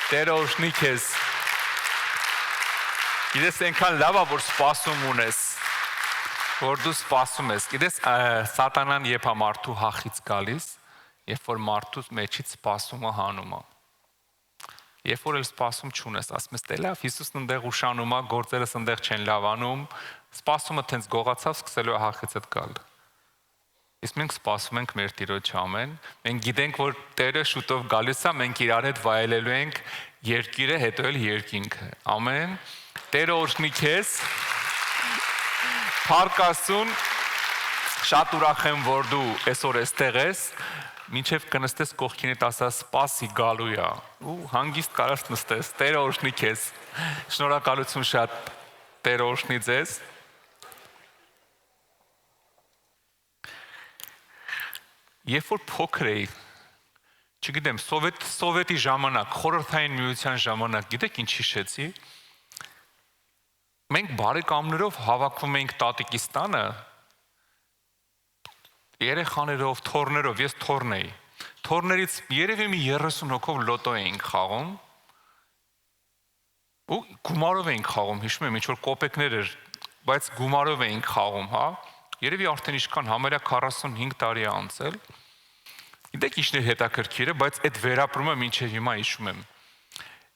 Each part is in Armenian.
Տերը օրհնի քեզ։ Գիտես այնքան լավ է, որ սպասում ունես, որ դու սպասում ես։ Գիտես սատանան երբ է մարդու հախից գալիս, երբ որ մարդու մեջից սպասումը հանում է։ Երբ որ էլ սպասում չունես, ասում ես՝ «Դե լավ, Հիսուսն ընդեղ ուշանում է, գործերս ընդեղ չեն լավանում», սպասումը տենց գողացավ, սկսելու է հախիցդ գալ։ Իսկ մենք սպասում ենք մեր Տիրոջ, ամեն։ Մենք գիտենք, որ Տերը շուտով գալիս է, մենք իրար հետ վայելելու ենք երկիրը, հետո էլ երկինքը։ Ամեն։ Տերը օրհնի քեզ։ Փառք Աստծուն, շատ ուրախ եմ, որ դու այսօր այստեղ ես, մինչև կնստես կողքինդ ասա սպասի գալու է, ու հանգիստ կարաս նստես։ Տերը օրհնի քեզ։ Շնորհակալություն շատ, Տերը օրհնի ձեզ։ Երբ որ փոքր էի, չգիտեմ, սովետի ժամանակ, խորհրդային միության ժամանակ, գիտեք ինչ հիշեցի։ Մենք բարեկամներով հավաքվում էինք տատիկիս տանը, երեխաներով, թոռներով, ես թոռն էի։ Թոռներից երևի մի 30 հոգով լոտո էինք խաղում։ Ու գումարով էինք խաղում, հիշում եմ, ինչ որ կոպեկներ էր, բայց գումարով էինք խաղում, հա։ Երևի արդեն ինչքան համարյա 45 տարի է անցել։ Գիտեք ինչն է հետաքրքիրը, բայց այդ վերապրումը մինչև հիմա հիշում եմ։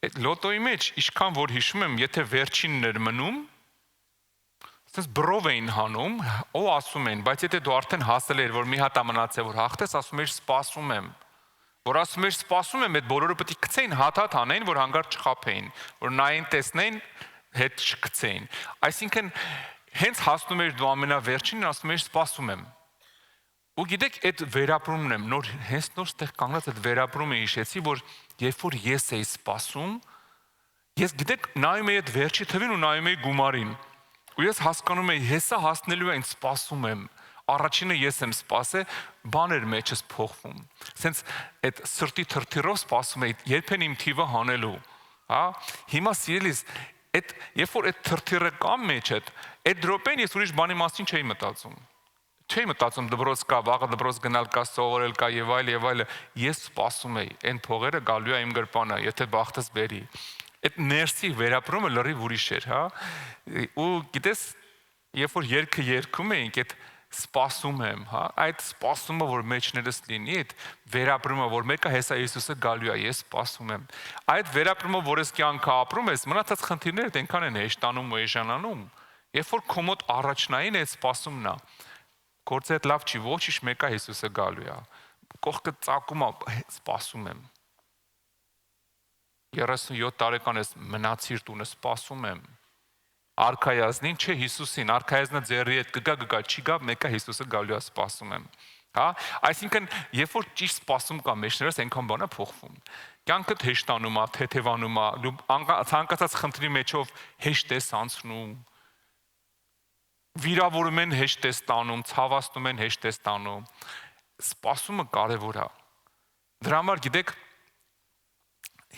Այդ լոտոյի մեջ ինչքան որ հիշում եմ, եթե վերջինն էր մնում, ասես բրով էին հանում, ու ասում են, բայց եթե դու արդեն հասել ես, որ մի հատ մնացել որ հաղթես, ասում ես սպասում եմ։ Որ ասում ես սպասում եմ, այդ բոլորը պետք է գցեին հատ անեն, որ հանգարտ չխափեին, որ նային տեսնեին, հետ չգցեին։ Այսինքն հենց հասնում ես դու ամենավերջինն, ասում ես սպասում եմ։ Ու գիտեք, այդ վերապրումն եմ, հենց նոր ստեղ կանգնած այդ վերապրումը հիշեցի, որ երբ որ ես էի սպասում, ես գիտեք նայում էի այդ վերջի թվին ու նայում էի գումարին։ Ու ես հասկանում էի, հեսա հասնելու են սպասում եմ, առաջինը ես եմ սպասե, բաներ մեջս փոխվում։ Սենց այդ սրտի թրթիրով սպասում էի, երբեն իմ թիվը հանելու, հա։ Հիմա սիրելիս, երբ որ այդ թրթիրը կամ մեջդ, այդ դրոպեն ես ուրիշ բանի մասին չէի մտածում։ Չէի մտածում դպրոց կա, վաղը դպրոց գնալ կա, սովորել կա եւ այլ, ես սպասում էի, այն փողերը գալու է իմ գրպանը, եթե բախտս բերի։ Այդ ներսի վերապրումը լրիվ ուրիշ էր, հա։ Ու գիտես, երբ որ երգը երգում էինք, այդ սպասում եմ, հա, այդ սպասումը, որ մեջներս լինի, այդ վերապրումը, որ մեկը հեսա Հիսուսը գալու է, ես սպասում եմ։ Այդ վերապրումը, որ ես կյանքը ապրում ես, մնացած խնդիրները այնքան են հեշտանում ու էժանանում, երբ որ քո մոտ առաջնային այդ սպասումն է։ Գործը այդ լավ չի, ոչինչ մեկը Հիսուսը գալու է։ Կողքը ծակում է, սպասում եմ։ 37 տարեկան ես մնացիր տունը, սպասում եմ։ Արքայազնին, չէ Հիսուսին, արքայազնը ձեռի հետ կգա, չի գա, մեկը Հիսուսը գալու է, սպասում եմ։ Հա, այսինքն, երբ որ ճիշտ սպասում կա մեջներս, այնքան բան է փոխվում։ Կյանքդ հեշտանում է, թեթևանում է, դու ցանկացած խնդրի մեջով հեշտ ես անցնում։ Վիրավորում են հեշտ է ստանում, ցավացնում են հեշտ է ստանում։ Սպասումը կարևոր է։ Դրա համար գիտեք,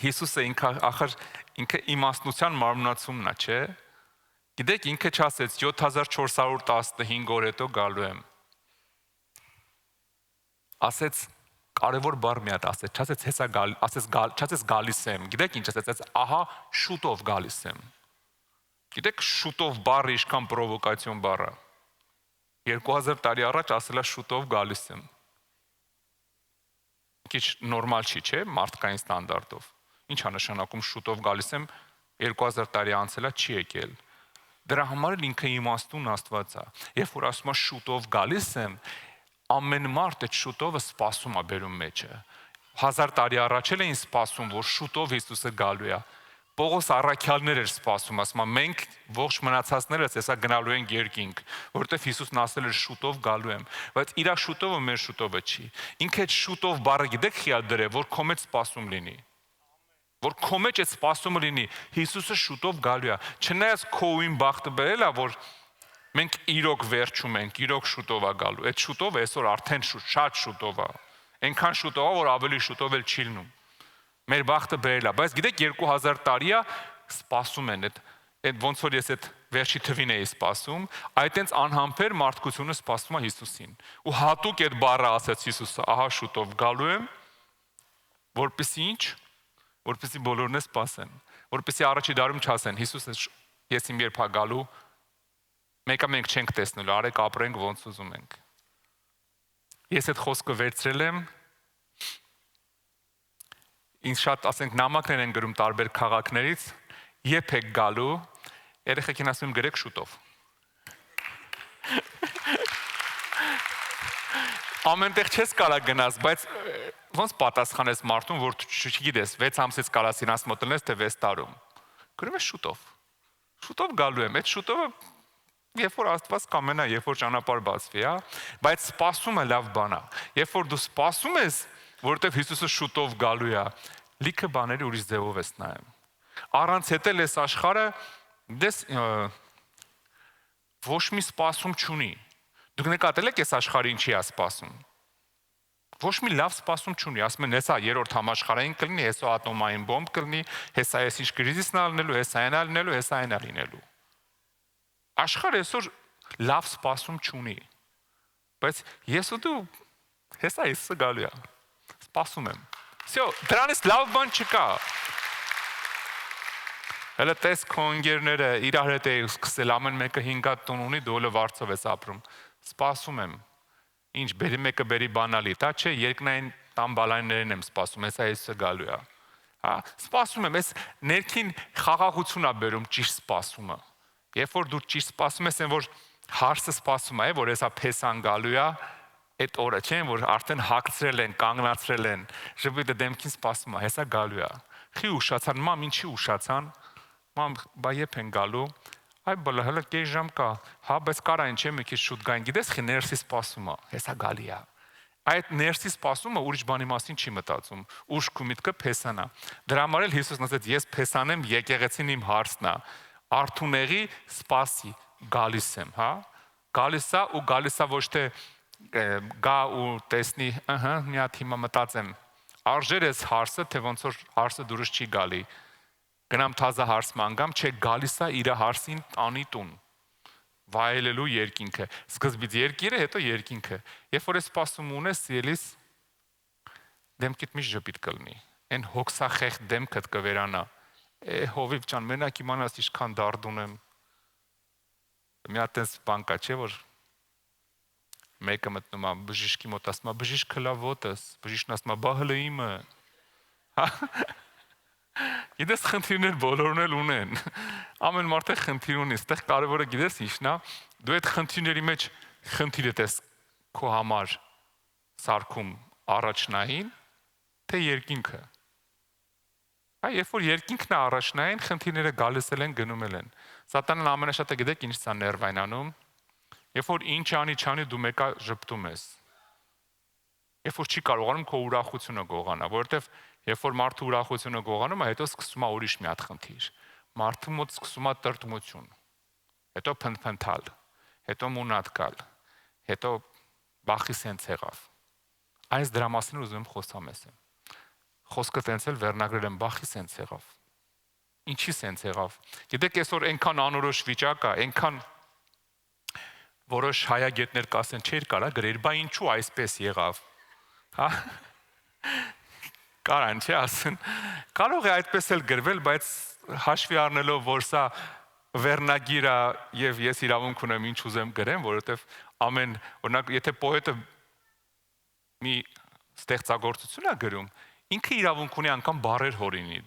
Հիսուսը ինքը իմաստնության մարմնացումն է, չէ՞։ Գիտեք, ինքը չասեց 7415 օր հետո գալու եմ։ Ասեց կարևոր բառ մի հատ ասեց, չասեց հեսա գալ, չասեց գալիս եմ։ Գիտեք ինչ ասեց, ահա շուտով գալիս եմ։ Գիտեք շուտով բառը ինչքան պրովոկացիոն բառ է։ 2000 տարի առաջ ասելա շուտով գալիս եմ։ Քիչ նորմալ չի, չէ՞, մարդկային ստանդարտով։ Ինչ է նշանակում շուտով գալիս եմ, 2000 տարի անցելա չի եկել։ Դրա համար էլ ինքը իմաստուն Աստված է։ Երբ որ ասում է շուտով գալիս եմ, ամեն մարդ այդ շուտովը սպասում է բերում մեջը։ 1000 տարի առաջ էլ էին սպասում, որ շուտով Հիսուսը գալու է։ Պողոս առաքյալներ էր սպասում, ասում է մենք ողջ մնացածներս հեսա գնալու ենք երկինք, որովհետև Հիսուսն ասել էր շուտով գալու եմ, բայց իր շուտովը մեր շուտովը չի։ Ինքը այդ շուտով բառը գիտեք խիալ դրե, որ քո մեջ սպասում լինի։ Որ քո մեջ այդ սպասումը լինի, Հիսուսը շուտով գալու է։ Չնայած քո ու իմ բախտը բերել է, որ մենք իրոք վերջում ենք, իրոք շուտով է գալու։ Այդ շուտովը այսօր արդեն շատ շուտով է։ Այնքան շուտով է, որ ավելի շուտով էլ չի լինում։ Մեր բախտը բերել է, բայց գիտեք 2000 տարի է սպասում են, այդ ոնց որ ես այդ վերջի թվին էի սպասում, այտենց անհամբեր մարդկությունը սպասում է Հիսուսին։ Ու հատուկ այդ բառը ասեց Հիսուսը, ահա շուտով գալու եմ, որպեսզի ինչ որպեսզի բոլորն սպասեն, որպեսզի առաջի դարում չասեն Հիսուսը ես իմ երբ գալու, մեկը մենք չենք տեսնելու, արեք ապրենք ոնց ուզում ենք։ Ես այդ խոսքը վերցրել եմ, ինձ շատ, ասենք, նամակներ են գրում տարբեր քաղաքներից, երբ եք գալու, երեխեքին ասում եմ գրեք շուտով։ Ամենտեղ չես կարա գնաս, բայց ոնց պատասխանես մարդուն, որ չգիտես, 6 ամսից կարաս իրաց մոտ լնես, թե 6 տարում։ Գրում ես շուտով։ Շուտով գալու եմ, այդ շուտովը երբ որ Աստված կամենա, երբ որ ճանապարհ բացվի, հա, բայց սպասումը լավ բան է։ Երբ որ դու սպասում ես, որովհետև Հիսուսը շուտով գալու է, լիքը բաների ուրիշ ձևով ես նայում։ Առանց հետ էլ այս աշխարհը դες ոչ մի սպասում չունի։ Դուք նկատել եք այս աշխարհը ինչի է սպասում։ Ոչ մի լավ սպասում չունի, ասում են, հեսա երրորդ համաշխարհային կլինի, հեսա ատոմային բոմբ կլինի, հեսա ես ինչ կրիզիսն ալնելու, հեսա այն ալնելու, հեսա այն ալինելու։ Աշխարհը այսօր լավ սպասում չունի։ Բայց ես ու դու հեսա Հիսուսը գալու է։ Սպասում եմ։ Всё, դրանից լավ բան չկա։ Հələ տես քո ընկերները իրար հետ է սկսել, ամեն մեկը 5 հատ տուն ունի, դու ոլը վարձով ես ապրում։ Սպասում եմ։ Ինչ, բերի մեկը բերի բանալի, դա չէ, երկնային տամբալայիններին եմ սպասում, հեսա Հիսուսը գալու է։ Հա, սպասում եմ, այս ներքին խաղաղություն է բերում ճիշտ սպասումը։ Երբ որ դու ճիշտ սպասում ես, այն որ հարսը սպասում է, որ հեսա փեսան գալու է, այդ օրը չէ, որ արդեն հագցրել են, կանգնացրել են, ժպիտը դեմքին սպասում է, հեսա գալու է։ Խի ուշացան, մամ ինչի ուշացան։ Մամ, բա երբ են գալու։ Այ բլա հələ կես ժամ կա։ Հա, բայց կարա ինչ է մի քիչ շուտ գային։ Գիտես, խի ներսի սպասումը, հեսա գալի է։ Այդ ներսի սպասումը ուրիշ բանի մասին չի մտածում։ Ուշք ու միտքը փեսանա։ Դրա համար էլ Հիսուսն ասաց, ես փեսանեմ, եկեղեցին իմ հարցն է։ Արթունեղի սպասի, գալիս եմ, հա։ Գալիս է ու գալիս է ոչ թե գա ու տեսնի, ըհը, մի հատ հիմա մտածեմ։ Արժեր ես հարցը, թե ոնց որ հարցը դուրս չի գալի։ Գնամ թազա հարց մանգամ, չէ, գալիս է իր հարցին տանի տուն։ Վայելելու երկինքը։ Սկզբից երկիրը, հետո երկինքը։ Երբ որ ես սպասում ունես, սիրելիս, դեմքիդ մի ժպիտ կլինի։ Այն հոգսախեղդ դեմքդ կվերանա։ Հովիվ ջան, մենակ իմանաս ինչքան դարդ ունեմ։ Մի հատ էս բան կա, չէ՞ որ մեկը մտնում է բժիշկի մոտ, ասում է բժիշկ լավ ոտս, բժիշկն ասում է բա հələ իմը։ Գիտես խնդիրներ բոլորն էլ ունեն։ Ամեն մարդը խնդիր ունի, այստեղ կարևորը գիտես ինչն է, դու այդ խնդիրների մեջ խնդիրը ես քո համար սարքում առաջնային, թե երկինքը։ Այ երբ որ երկինքն է առաջնային, խնդիրները գալիս են գնում են։ Սատանան ամենաշատը գիտեք ինչ's է ներվային անում։ Երբ որ ինչ անի չանի դու մեկա ժպտում ես։ Երբ որ չի կարողանում քո ուրախությունը գողանա, որովհետև երբ որ մարդու ուրախությունը գողանում է, հետո սկսում է ուրիշ մի հատ խնդիր։ Մարդու մոտ սկսում է տրտմություն, հետո փնփնթալ, հետո մունատ գալ, հետո բախի սենց եղավ։ Այս դրա մասին ուզում եմ խոսամ ես։ Խոսքը տենց էլ վերնագրել եմ բախի սենց եղավ։ Ինչի սենց եղավ։ Գիտեք, այսօր այնքան անորոշ վիճակ է, այնքան որոշ հայագետներ կասեն, չէր կարա գրել, բա ինչու այսպես եղավ։ Հա։ Կարան չի ասեն, կարող է այդպես էլ գրվել, բայց հաշվի առնելով, որ սա վերնագիր է եւ ես իրավունք ունեմ ինչ ուզեմ գրեմ, որովհետեւ ամեն, օրինակ, եթե պոետը մի ստեղծագործություն է գրում, ինքը իրավունք ունի անգամ բառեր հորինի,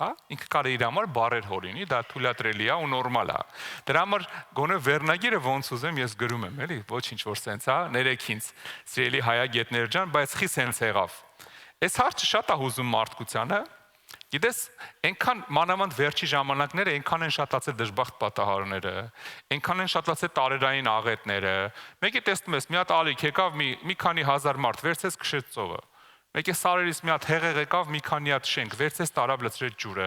հա, ինքը կարի իր համար բառեր հորինի, դա թույլատրելի է ու նորմալ է։ Դրա համար գոնե վերնագիրը ոնց ուզեմ ես գրում եմ, էլի, ոչինչ որ սենց է, ներեք ինձ, սիրելի հայագետներ ջան, բայց խի սենց եղավ։ Այս հարցը շատ է հուզում մարդկությանը, գիտես, այնքան մանավանդ վերջի ժամանակները այնքան են շատացել դժբախտ պատահարները, այնքան են շատացել տարերային աղետները, մեկի տեսնում ես, մի հատ ալիք եկավ, մի քանի հազար մարդ, վերցես քշեց ծովը, մեկի սարերից մի հատ հեղեղ եկավ, մի քանի հատ շենք, վերցես տարավ լցրեց ջուրը,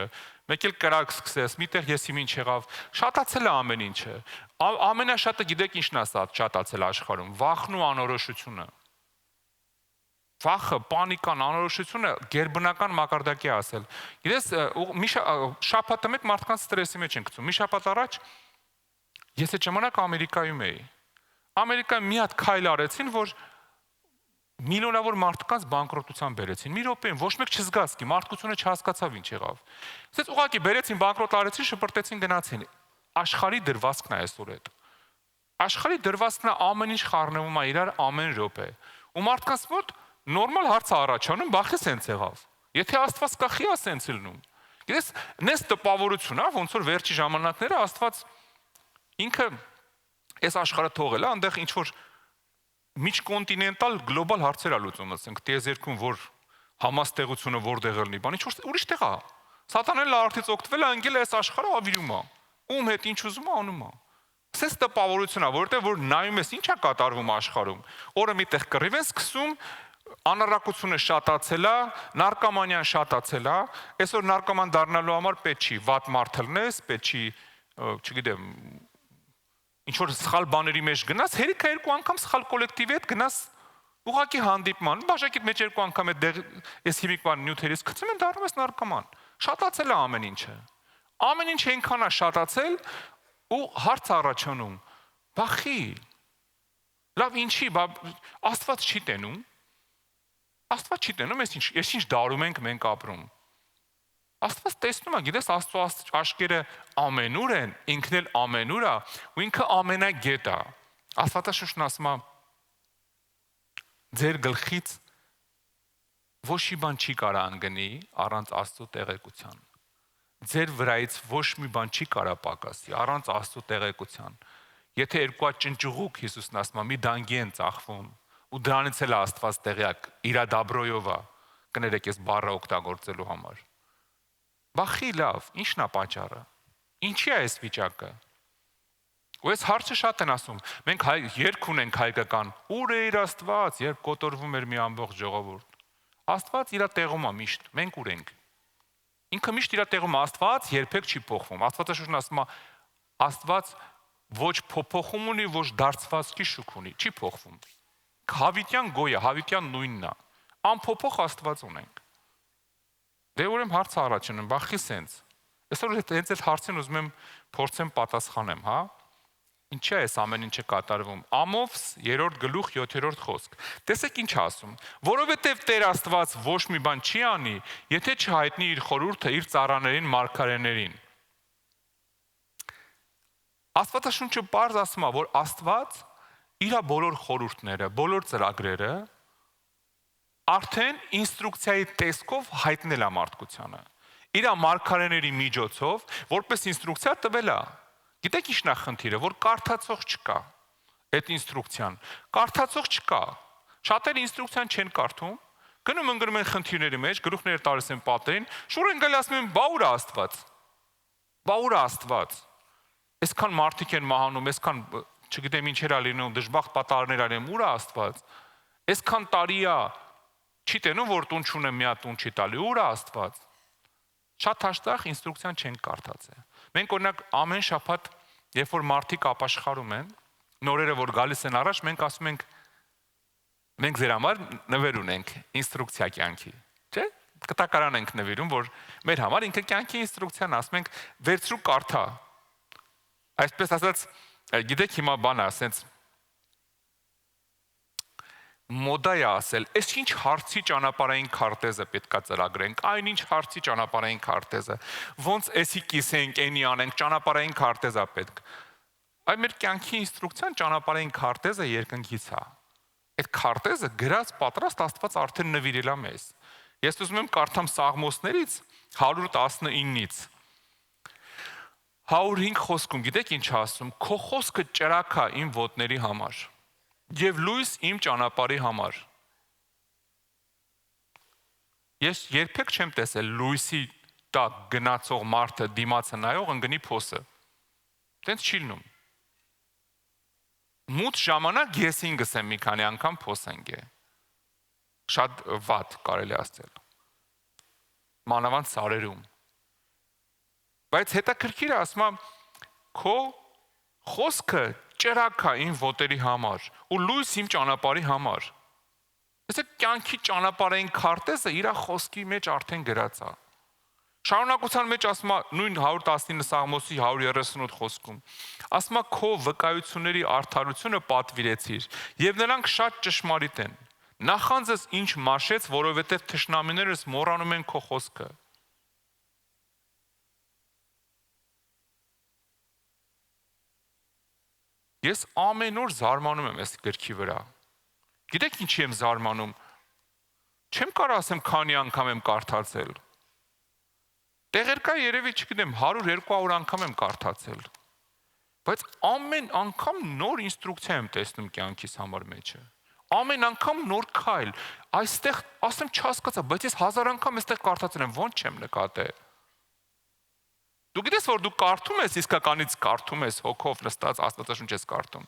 մեկ էլ կրակ սկսես, միտեղ եսի ինչ եղավ, շատացել է ամեն ինչը, ամենաշատը գիտեք ինչն է շատացել աշխարհում, վախն ու անորոշությունը։ Վախը, պանիկան, անորոշությունը գերբնական մակարդակի ասել։ Գիտես, մի շաբաթը մեկ մարդկանց ստրեսի մեջ են գցում։ Մի շաբաթ առաջ ես այդ ժամանակ Ամերիկայում էի։ Ամերիկայում մի հատ քայլ արեցին, որ միլիոնավոր մարդկանց բանկրոտության բերեցին։ Մի րոպեին ոչ մեկ չզգաց, କି մարդկությունը չհասկացավ ինչ եղավ։ Ասես ուղղակի բերեցին, բանկրոտ արեցին, շպրտեցին, գնացին։ Աշխարհի դրվածքն է այսօր այդ։ Աշխարհի դրվածքն է ամեն ինչ խառնվում է իրար ամեն րոպե։ Ու մարդկանց մոտ նորմալ հարց է առաջանում, բախի սենց եղավ։ Եթե Աստված կախի է սենց լինում։ Գիտես, նես տպավորություն է, ոնց որ վերջի ժամանակները Աստված ինքը այս աշխարհը թողել է, այնտեղ ինչ որ միջկոնտինենտալ գլոբալ հարցեր ա լուծում, ասենք, տիեզերքում որ համաստեղությունը որտեղ լինի, բան ինչ որ ուրիշ տեղ է։ Սատանան լարթից օգտվել է, անգել է այս աշխարհը ավիրում է։ Ում հետ ինչ ուզում է անում է։ Սենց տպավորություն է, որտեղ որ նայում ես ինչ է կատարվում աշխարհում։ Օրը միտեղ կռիվ են սկսում, անառակությունը շատացել է, նարկոմանիան շատացել է, այսօր նարկոման դառնալու համար պետք չի վատ մարդ լնես, պետք չի, չգիտեմ, ինչ որ սխալ բաների մեջ գնաս, հերիք է երկու անգամ սխալ կոլեկտիվի հետ գնաս ուղղակի հանդիպման, բաժակիդ մեջ երկու անգամ այդ այս հիմիկվան նյութերից գցում են, դառնում ես նարկոման։ Շատացել է ամեն ինչը։ Ամեն ինչ այնքան է շատացել ու հարց առաջանում։ Բախի։ Լավ ինչի, Աստված չի տենում։ Աստված չի տենում, ես ինչ դարում ենք մենք ապրում։ Աստված տեսնում է, գիտես, Աստծո աշկերը ամենուր են, ինքն էլ ամենուր է, ու ինքը ամենագետ է։ Աստվածաշունչն ասում է, ձեր գլխից ոչ մի բան չի կարա անգնի առանց Աստծո տեղեկության։ Ձեր վրայից ոչ մի բան չի կարա պակասի առանց Աստծո տեղեկության։ Եթե երկու հատ ճնճուղուկ Հիսուսն ասում է, մի դանգի են ծախվում, ու դրանից էլ Աստված տեղյակ, իրա դաբրոյով է, կներեք ես բառը օգտագործելու համար։ Բախի լավ, ի՞նչն է պատճառը։ Ինչի է այս վիճակը։ Ու այս հարցը շատ են ասում։ Մենք երգ ունենք հայկական, ուր է իր Աստված, երբ կոտորվում էր մի ամբողջ ժողովուրդ։ Աստված իր տեղում է միշտ, մենք ուր ենք։ Ինքը միշտ իր տեղում է, Աստված երբեք չի փոխվում։ Աստվածաշունչն ասում է, Աստված ոչ փոփոխում ունի, ոչ դարձվածքի շուք ունի, չի փոխվում։ Հավիտյան գոյ է, հավիտյան նույնն է։ Անփոփոխ Աստված ունենք։ Դե ուրեմն հարցը առաջանում, բախի սենց։ Այսօր հենց այդ հարցին ուզում եմ փորձեմ պատասխանեմ, հա։ Ինչի է այս ամեն ինչը կատարվում։ Ամովս 3-րդ գլուխ 7-րդ խոսք։ Տեսեք ինչ ասում։ Որովհետև Տեր Աստված ոչ մի բան չի անի, եթե չհայտնի իր խորհուրդը իր ծառաներին, մարգարեներին։ Աստվածաշունչը պարզ ասում է, որ Աստված իր բոլոր խորհուրդները, բոլոր ծրագրերը արդեն ինստրուկցիայի տեսքով հայտնել է մարդկությանը։ Իր մարգարեների միջոցով, որպես ինստրուկցիա տվել է։ Գիտեք ի՞նչն է խնդիրը, որ կարդացող չկա այդ ինստրուկցիան։ Կարդացող չկա։ Շատերը ինստրուկցիան չեն կարդում, գնում ընկնում են խնդիրների մեջ, գլուխները տալիս են պատերին, շուռ են գալիս ասում են՝ «Բա ուր է Աստված»։ Բա ուր է Աստված։ Այսքան մարդիկ են մահանում, այսքան, չգիտեմ ինչեր է լինում, դժբախտ պատահարներ ալին, ուր է Աստված։ Այսքան տարի է, չի տենում, որ տուն չունեմ, մի հատ տուն չի տալի, ուր է Աստված։ Շատ հաշտարակ ինստրուկցիան չեն կարդացել։ Մենք օրինակ ամեն շաբաթ, երբ որ մարդիկ ապաշխարում են, նորերը որ գալիս են առաջ, մենք ասում ենք, մենք ձեր համար նվեր ունենք ինստրուկցիա կյանքի, չէ՞։ Կտակարան ենք նվիրում, որ մեր համար ինքը կյանքի ինստրուկցիան, ասում ենք, վերցրու կարդա։ Այսպես ասած, գիտեք հիմա բան է, ասենց մոդա է ասել, այս ինչ հարցի ճանապարհային քարտեզը պետքա ծրագրենք, այնինչ հարցի ճանապարհային քարտեզը, ոնց էսի կիսենք, էնի անենք, ճանապարհային քարտեզա պետք։ Այ մեր կյանքի ինստրուկցիան ճանապարհային քարտեզը երկնքից է։ Այդ քարտեզը գրած պատրաստ Աստված արդեն նվիրել է մեզ։ Ես ուզում եմ կարդամ Սաղմոսներից 119-ից։ 105 խոսքում, գիտեք ինչ ասում, քո խոսքը ճրագ է իմ ոտների համար և լույս իմ ճանապարհի համար։ Ես երբեք չեմ տեսել լույսի տակ գնացող մարդը դիմացը նայող ընկնի փոսը։ Տենց չի լինում։ Մութ ժամանակ ես ինքս եմ մի քանի անգամ փոս ընկե։ Շատ վատ կարելի ասել։ Մանավանդ սարերում։ Բայց հետաքրքիրը ասում է, քո խոսքը ճրագ է իմ ոտերի համար ու լույս իմ ճանապարհի համար։ Այսինքն կյանքի ճանապարհային քարտեզը իր խոսքի մեջ արդեն գրած է։ Շարունակության մեջ ասում է նույն 119 Սաղմոսի 138 խոսքում։ Ասում է քո վկայությունների արդարությունը պատվիրեցիր, եւ նրանք շատ ճշմարիտ են։ նախանձս ինչ մաշեց, որովհետև թշնամիներս մոռանում են քո խոսքը։ Ես ամեն օր զարմանում եմ այս գրքի վրա։ Գիտեք ինչի եմ զարմանում։ Չեմ կարող ասեմ քանի անգամ եմ կարդացել։ Տեղեր կա երևի չգիտեմ 100-200 անգամ եմ կարդացել։ Բայց ամեն անգամ նոր ինստրուկցիա եմ տեսնում կյանքիս համար մեջը։ Ամեն անգամ նոր քայլ։ Այստեղ ասեմ չհասկացա, բայց ես 1000 անգամ այստեղ կարդացել եմ, ոնց չեմ նկատել։ Դու գիտես որ դու կարդում ես, իսկականից կարդում ես, հոգով նստած Աստվածաշունչ ես կարդում։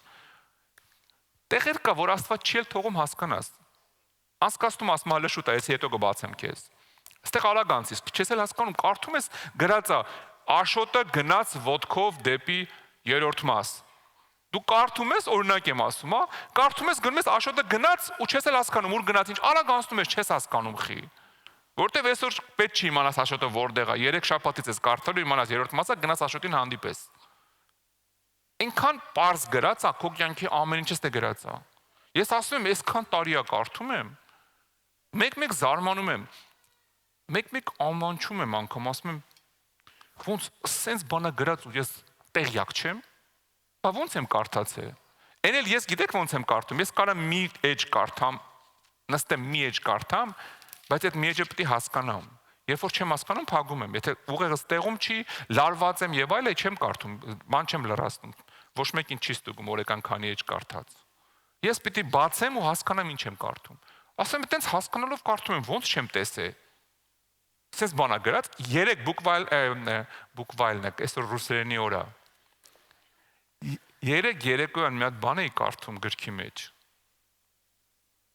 Տեղեր կա, որ Աստված չի էլ թողում հասկանաս։ Անցկացնում ասում հələ շուտ է, ես հետո կբացեմ քեզ։ Այստեղ արագ անցիս, չես էլ հասկանում, կարդում ես գրածա Աշոտը գնաց ոտքով դեպի երրորդ մաս։ Դու կարդում ես, օրինակ եմ ասում, հա, կարդում ես գնում ես Աշոտը գնաց ու չես էլ հասկանում, ուր գնաց, ինչ արագ անցնում ես, չես հասկանում խի։ Որտեվ այսօր պետք չի իմանաս Աշոտը որտեղ է, 3 շաբաթից ես կարդալու իմանաս երրորդ մասը գնաց Աշոտին հանդիպես։ Այնքան པարզ գրած է, քո կյանքի ամեն ինչս է գրած է։ Ես ասում եմ, այսքան տարի է կարդում եմ, մեկ-մեկ զարմանում եմ, մեկ-մեկ անվանչում եմ անգամ, ասում եմ, ոնց սենց բանա գրած ու ես տեղյակ չեմ, բա ոնց եմ կարդացել։ Էն էլ ես գիտեք ոնց եմ կարդում, ես կարամ մի էջ կարդամ, նստեմ մի էջ կարդամ, բայց այդ մի էջը պետք է հասկանամ։ Երբ որ չեմ հասկանում, փակում եմ։ Եթե ուղեղս տեղում չի, լարված եմ եւ այլ, չեմ կարդում, ման չեմ լրացնում։ Ոչ մեկին չի ստուգում օրական քանի էջ կարդաց։ Ես պետք է բացեմ ու հասկանամ ինչ եմ կարդում։ Ասեմ, այտենց հասկանալով կարդում եմ, ոնց չեմ տեսել։ Սենց բանա գրած 3 բուկվայլն է, այսօր ռուսերենի օր է։ 3 երեկոյան մի հատ բան էի կարդում գրքի մեջ։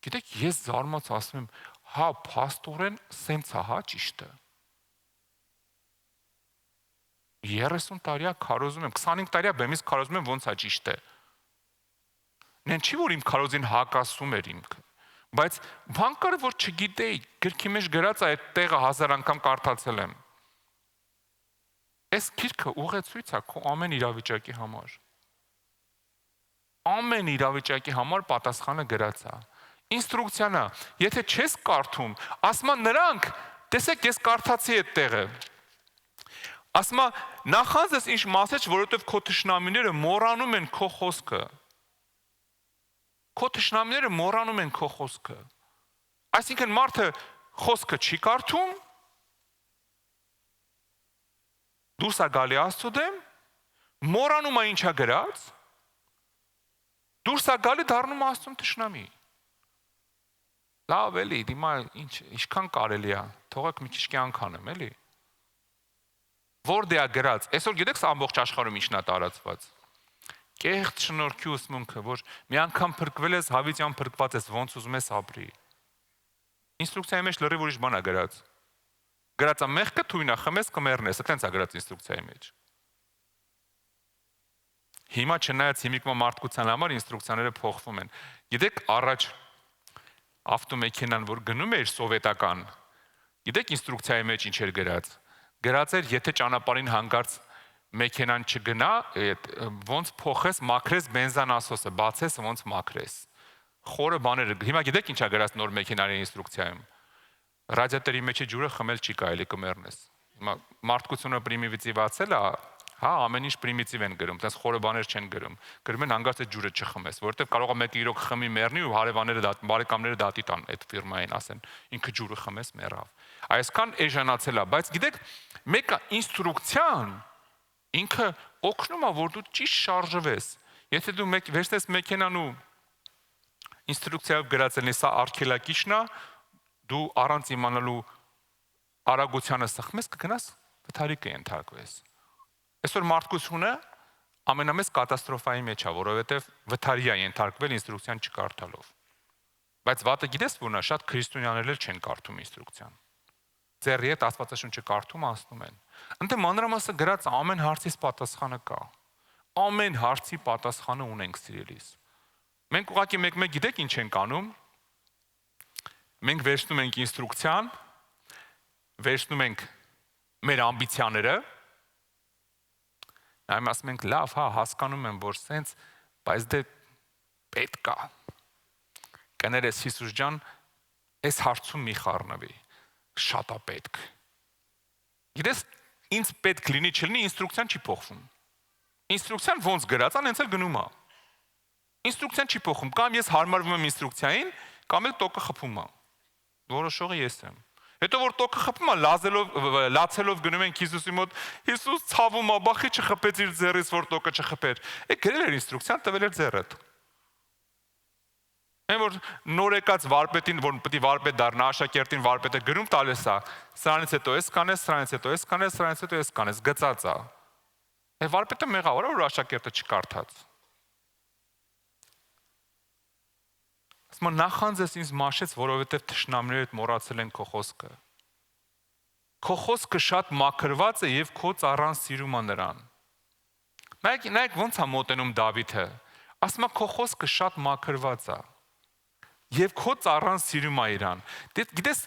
Գիտեք, ես զարմաց ասում եմ, հա, փաստորեն սենց է, հա, ճիշտ է։ 30 տարիա քարոզում եմ, 25 տարիա բեմից քարոզում եմ, ոնց է ճիշտ է։ Նեն չի որ իմ քարոզին հակասում էր ինքը։ Բայց բան կար որ չգիտեի, գրքի մեջ գրած այդ տեղը 1000 անգամ կարդացել եմ։ Այս գիրքը ուղեցույց է քո ամեն իրավիճակի համար։ Ամեն իրավիճակի համար պատասխանը գրած է։ Ինստրուկցիան է, եթե չես կարդում, ասма նրանք, տեսեք ես կարդացի այդ տեղը։ Ասма նախանձս ինչ մասեց, որովհետև քո թշնամիները մոռանում են քո խոսքը։ Քո թշնամիները մոռանում են քո խոսքը։ Այսինքն մարդը խոսքը չի կարդում, դուրս է գալի Աստծո դեմ, մոռանում է ինչա գրած, դուրս է գալի դառնում Աստծուն թշնամի։ Լավ էլի, դիմա ինչքան կարելի է, թողեք մի քիչ կյանք անեմ, էլի։ Որտե է գրած, այսօր գիտեք ամբողջ աշխարհում ինչն է տարածված։ Կեղծ շնորհքի ուսմունքը, որ մի անգամ փրկվել ես, հավիտյան փրկված ես, ոնց ուզում ես ապրի։ Ինստրուկցիայի մեջ լրիվ ուրիշ բան է գրած։ Գրած է մեղքը թույնա խմես կմեռնես, այդպես է գրած ինստրուկցիայի մեջ։ Հիմա չնայած հիմիկվա մարդկության համար ինստրուկցիաները փոխվում են։ Գիտեք, առաջ ավտոմեքենան, որ գնում էր սովետական, գիտեք ինստրուկցիայի մեջ ինչ էր գրած։ Գրած էր, եթե ճանապարհին հանգարց մեքենան չգնա, ոնց փոխես, մաքրես բենզանասոսը, բացես, ոնց մաքրես։ Խորը բաներ։ Հիմա գիտեք ինչա գրած նոր մեքենաների ինստրուկցիայում։ Ռադիատորի մեջի ջուրը խմել չի կարելի կմեռնես։ Հիմա մարդկությունը պրիմիտիվացել է, հա, ամեն ինչ պրիմիտիվ են գրում, այդպես խորը բաներ չեն գրում։ Գրում են հանգարց այդ ջուրը չխմես, որովհետև կարող է մեկը իրոք խմի մեռնի ու հարևանները դա բարեկամները դատի տան այդ ֆիրմային, ասեն, ինքը ջուրը խմես մեռավ։ Այսքան էժանացել է, բայց գիտեք, մեկը ինստրուկցիան ինքը օգնում է, որ դու ճիշտ շարժվես։ Եթե դու վերցնես մեքենան ու ինստրուկցիայով գրած լինի, սա արգելակիչն է, դու առանց իմանալու արագությանը սխմես կգնաս վթարի կենթարկվես։ Այսօր մարդկությունը ամենամեծ կատաստրոֆայի մեջ է, որովհետև վթարի է ենթարկվել ինստրուկցիան չկարդալով։ Բայց վատը գիտես որն է, շատ քրիստոնյաներ էլ չեն կարդում ինստրուկցիան։ Ձեռի հետ Աստվածաշունչը կարդում ասնում են։ Ընդ մանրամասը գրած ամեն հարցից պատասխանը կա։ Ամեն հարցի պատասխանը ունենք սիրելիս։ Մենք ուղղակի մեկ-մեկ գիտեք ինչ ենք անում։ Մենք վերցնում ենք ինստրուկցիան, վերցնում ենք մեր ամբիցիաները, նայում ասում ենք լավ, հա, հասկանում եմ, որ սենց, բայց դե պետք է։ կներես Հիսուս ջան, այս հարցում մի խառնվի, շատ է պետք։ Գիտես, ինձ պետք լինի չլինի, ինստրուկցիան չի փոխվում։ Ինստրուկցիան ոնց գրած է, հենց էլ գնում է։ Ինստրուկցիան չի փոխվում, կամ ես հարմարվում եմ ինստրուկցիային, կամ էլ տոկը խփում է։ Որոշողը ես եմ։ Հետո որ տոկը խփում է, լացելով գնում ենք Հիսուսի մոտ, Հիսուս ցավում է, բախի չխփեց իր ձեռից, որ տոկը չխփեր։ Գրել էր ինստրուկցիան, տվել էր ձեռդ։ Այն որ նոր եկած վարպետին, որ պետք է վարպետ դառնա, աշակերտին վարպետը գրում տալիս է, սրանից հետո էս կանես, սրանից հետո էս կանես, սրանից հետո էս կանես, գծած է։ Այդ վարպետը մեղավոր է, որ աշակերտը չկարդաց։ Ասում նախանձես ինձ մաշեց, որովհետև թշնամիները հետ մոռացել են քո խոսքը։ Քո խոսքը շատ մաքրված է եւ քո ծառան սիրում է նրան։ Նայեք ոնց է մոտենում Դավիթը։ Ասում է քո խոսքը շատ մաքրված է։ Եվ քո ծառան սիրում է իրան։ Գիտես,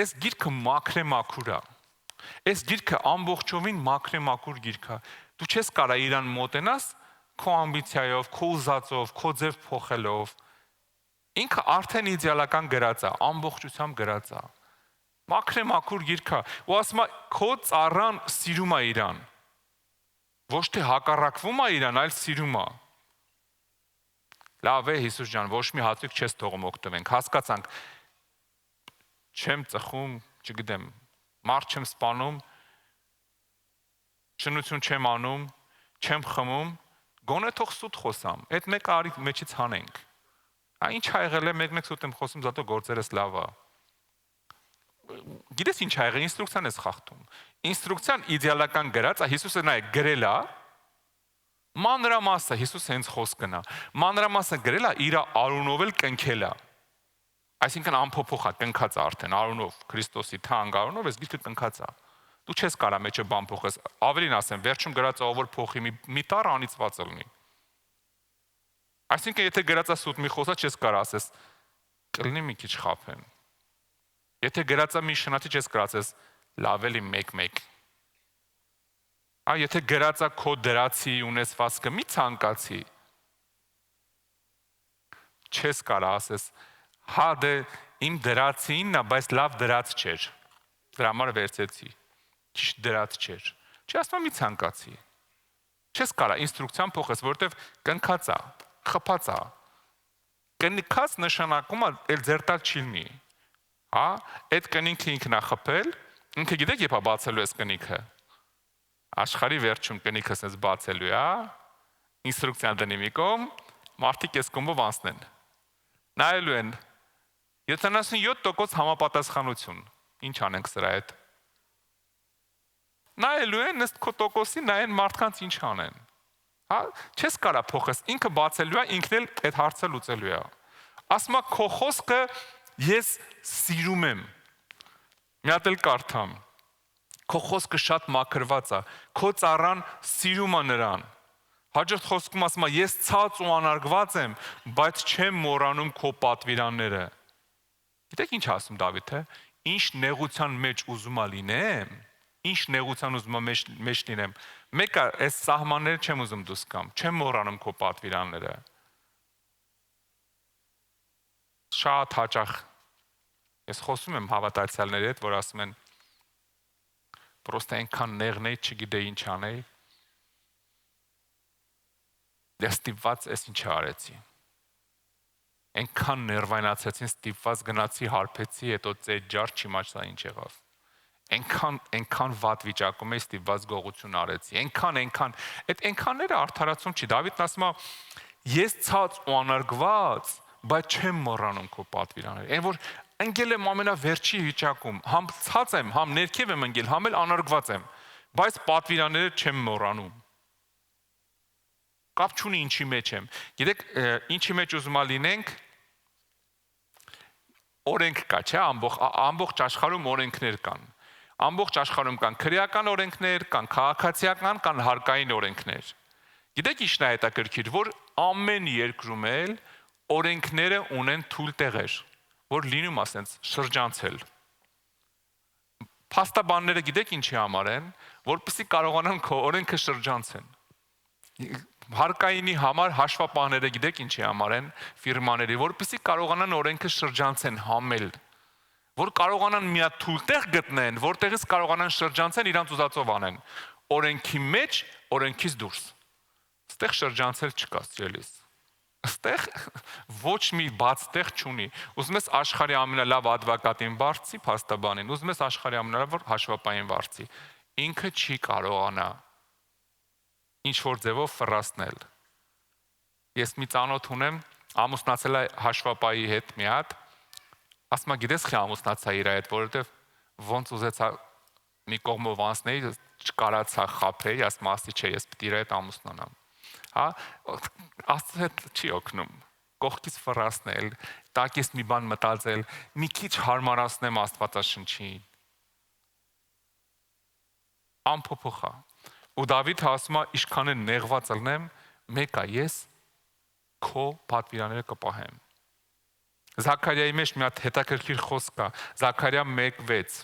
այս գիրքը մաքրեմաքուր է։ Այս գիրքը ամբողջովին մաքրեմաքուր գիրք է։ Դու չես կարա իրան մոտենաս քո ամբիցիայով, քո ուզածով, քո ձև փոխելով։ Ինքը արդեն իդեալական գրած է, ամբողջությամբ գրած է։ Մաքրեմաքուր գիրք է։ Ու ասում է քո ծառան սիրում է իրան։ Ոչ թե հակառակվում է իրան, այլ սիրում է։ Լավ է Հիսուս ջան, ոչ մի հատուկ չես թողում օգտվենք, հասկացանք, չեմ ծխում, չգիտեմ, մարդ չեմ սպանում, շնություն չեմ անում, չեմ խմում, գոնե թող սուտ խոսամ, այդ մեկը արի մեջից հանենք, ինչ ա եղել է, մեկ սուտ եմ խոսում, զատո գործերս լավ է, գիտես ինչ ա եղել, ինստրուկցիան ես խախտում, ինստրուկցիան իդեալական գրած, Հիսուսը նայեք գրել է, մանրամասը Հիսուս հենց խոսքն է։ Մանրամասը գրել է իր արունով էլ կնքել է։ Այսինքն ամփոփող է, կնքած է արդեն արունով, Քրիստոսի թանկ արունով, այս գիրքը կնքած է։ Դու չես կարա մեջը բան փոխես։ Ավելին ասեմ, վերջում գրած ով որ փոխի մի տառ անիծված լինի։ Այսինքն եթե գրած է սուտ մի խոսա չես կարա ասես կլինի մի քիչ խափեն։ Եթե գրած է մի շնաչի չես կարա ասես լավ էլի 1-1։ Եթե գրած է քո դրացի ունեցվածքը մի ցանկացի չես կարա ասես հա դե իմ դրացինն է, բայց լավ դրած չէր։ Դրա համար վերցեցի։ Ճիշտ դրած չէր։ Չի ասում մի ցանկացի։ Չես կարա ինստրուկցիան փոխես, որովհետև կնքած է, խփած է։ Կնքած նշանակում է էլ ձերտալ չի լինի։ Հա, այդ կնինքը ինքն է խփել, ինքը գիտեք երբ է բացելու այս կնինքը։ Աշխարհի վերջում կնիքը ասես բացելու է, ինստրուկցիան դնի մի կողմ, մարդիկ այս կողմով անցնեն։ Նայելու են 77% համապատասխանություն։ Ինչ անենք սրա հետ։ Նայելու են ըստ քո տոկոսի նայեն մարդկանց ինչ անեն։ Հա, չես կարա փոխես, ինքը բացելու է, ինքն էլ այդ հարցը լուծելու է։ Ասում է քո խոսքը ես սիրում եմ։ Մի հատ էլ կարդամ։ Քո խոսքը շատ մաքրված է, քո ծառան սիրում է նրան։ Հաջորդ խոսքում ասում է ես ցած ու անարգված եմ, բայց չեմ մոռանում քո պատվիրանները։ Գիտեք ինչ ասում Դավիթը, ինչ նեղության մեջ ուզում ա լինեմ, ինչ նեղության ուզում ա մեջ լինեմ, մեկը այս սահմանները չեմ ուզում դուրս գամ, չեմ մոռանում քո պատվիրանները։ Շատ հաճախ ես խոսում եմ հավատացյալների հետ, որ ասում են Պրոստը այնքան նեղն էի, չգիտեի ինչ անեի։ Ես ստիպված ես ինչ արեցի։ Այնքան ներվայնացեցին, ստիպված գնացի հարբեցի, հետո ծեծ ջար չիմացա ինչ եղավ։ Այնքան վատ վիճակում էի, ստիպված գողություն արեցի։ Այդ այնքանները արդարացում չի։ Դավիթն ասում է, ես ցած ու անարգված, բայց չեմ մոռանում քո պատվիրանները։ Այն որ ընկել եմ ամենավերջի վիճակում, համ ցած եմ, համ ներքև եմ ընկել, համ էլ անարգված եմ, բայց պատվիրանները չեմ մոռանում։ Կապ չունի ինչի մեջ եմ։ Գիտեք, ինչի մեջ ուզում լինենք, օրենք կա, չէ՞, ամբողջ աշխարհում օրենքներ կան։ Ամբողջ աշխարհում կան քրեական օրենքներ, կան քաղաքացիական, կան հարկային օրենքներ։ Գիտեք ինչն է հետաքրքիր, որ ամեն երկրում էլ օրենքները ունեն թույլ տեղեր, որ լինում ասենց շրջանցել։ Փաստաբանները գիտեք ինչի համար են, որպեսզի կարողանան քո օրենքը շրջանցեն։ Հարկայինի համար հաշվապահները գիտեք ինչի համար են ֆիրմաների, որպեսզի կարողանան օրենքը շրջանցեն, համել, որ կարողանան մի հատ թույլ տեղ գտնեն, որտեղից կարողանան շրջանցեն իրանց ուզածով անեն։ Օրենքի մեջ, օրենքից դուրս։ Այստեղ շրջանցել չկա, սիրելիս։ Այստեղ ոչ մի բաց տեղ չունի։ Ուզում ես աշխարհի ամենալավ advocate-ին վարձի, փաստաբանին, ուզում ես աշխարհի ամենալավ հաշվապահին վարձի։ Ինքը չի կարողանա ինչ որ ձևով ֆռասնել։ Ես մի ծանոթ ունեմ, ամուսնացել է հաշվապահի հետ մի հատ, ասում է գիտես խի ամուսնացա իր հետ, որովհետև ոնց ուզեցա մի կողմով անցնեի, չկարացա խաբեի, ասում ասի չէ, ես պիտի իր հետ ամուսնանամ։ Հա, Աստծո հետ չի օգնում։ Կողքից ֆռասնել, տակից մի բան մտածել, մի քիչ հարմարացնեմ Աստվածաշնչին։ Ամփոփոխ է։ Ու Դավիթը ասում է, ինչքան է նեղված ելնեմ, մեկ է ես քո պատվիրանները կպահեմ։ Զաքարիայի մեջ մի հատ հետաքրքիր խոսք կա, Զաքարիա 1:6։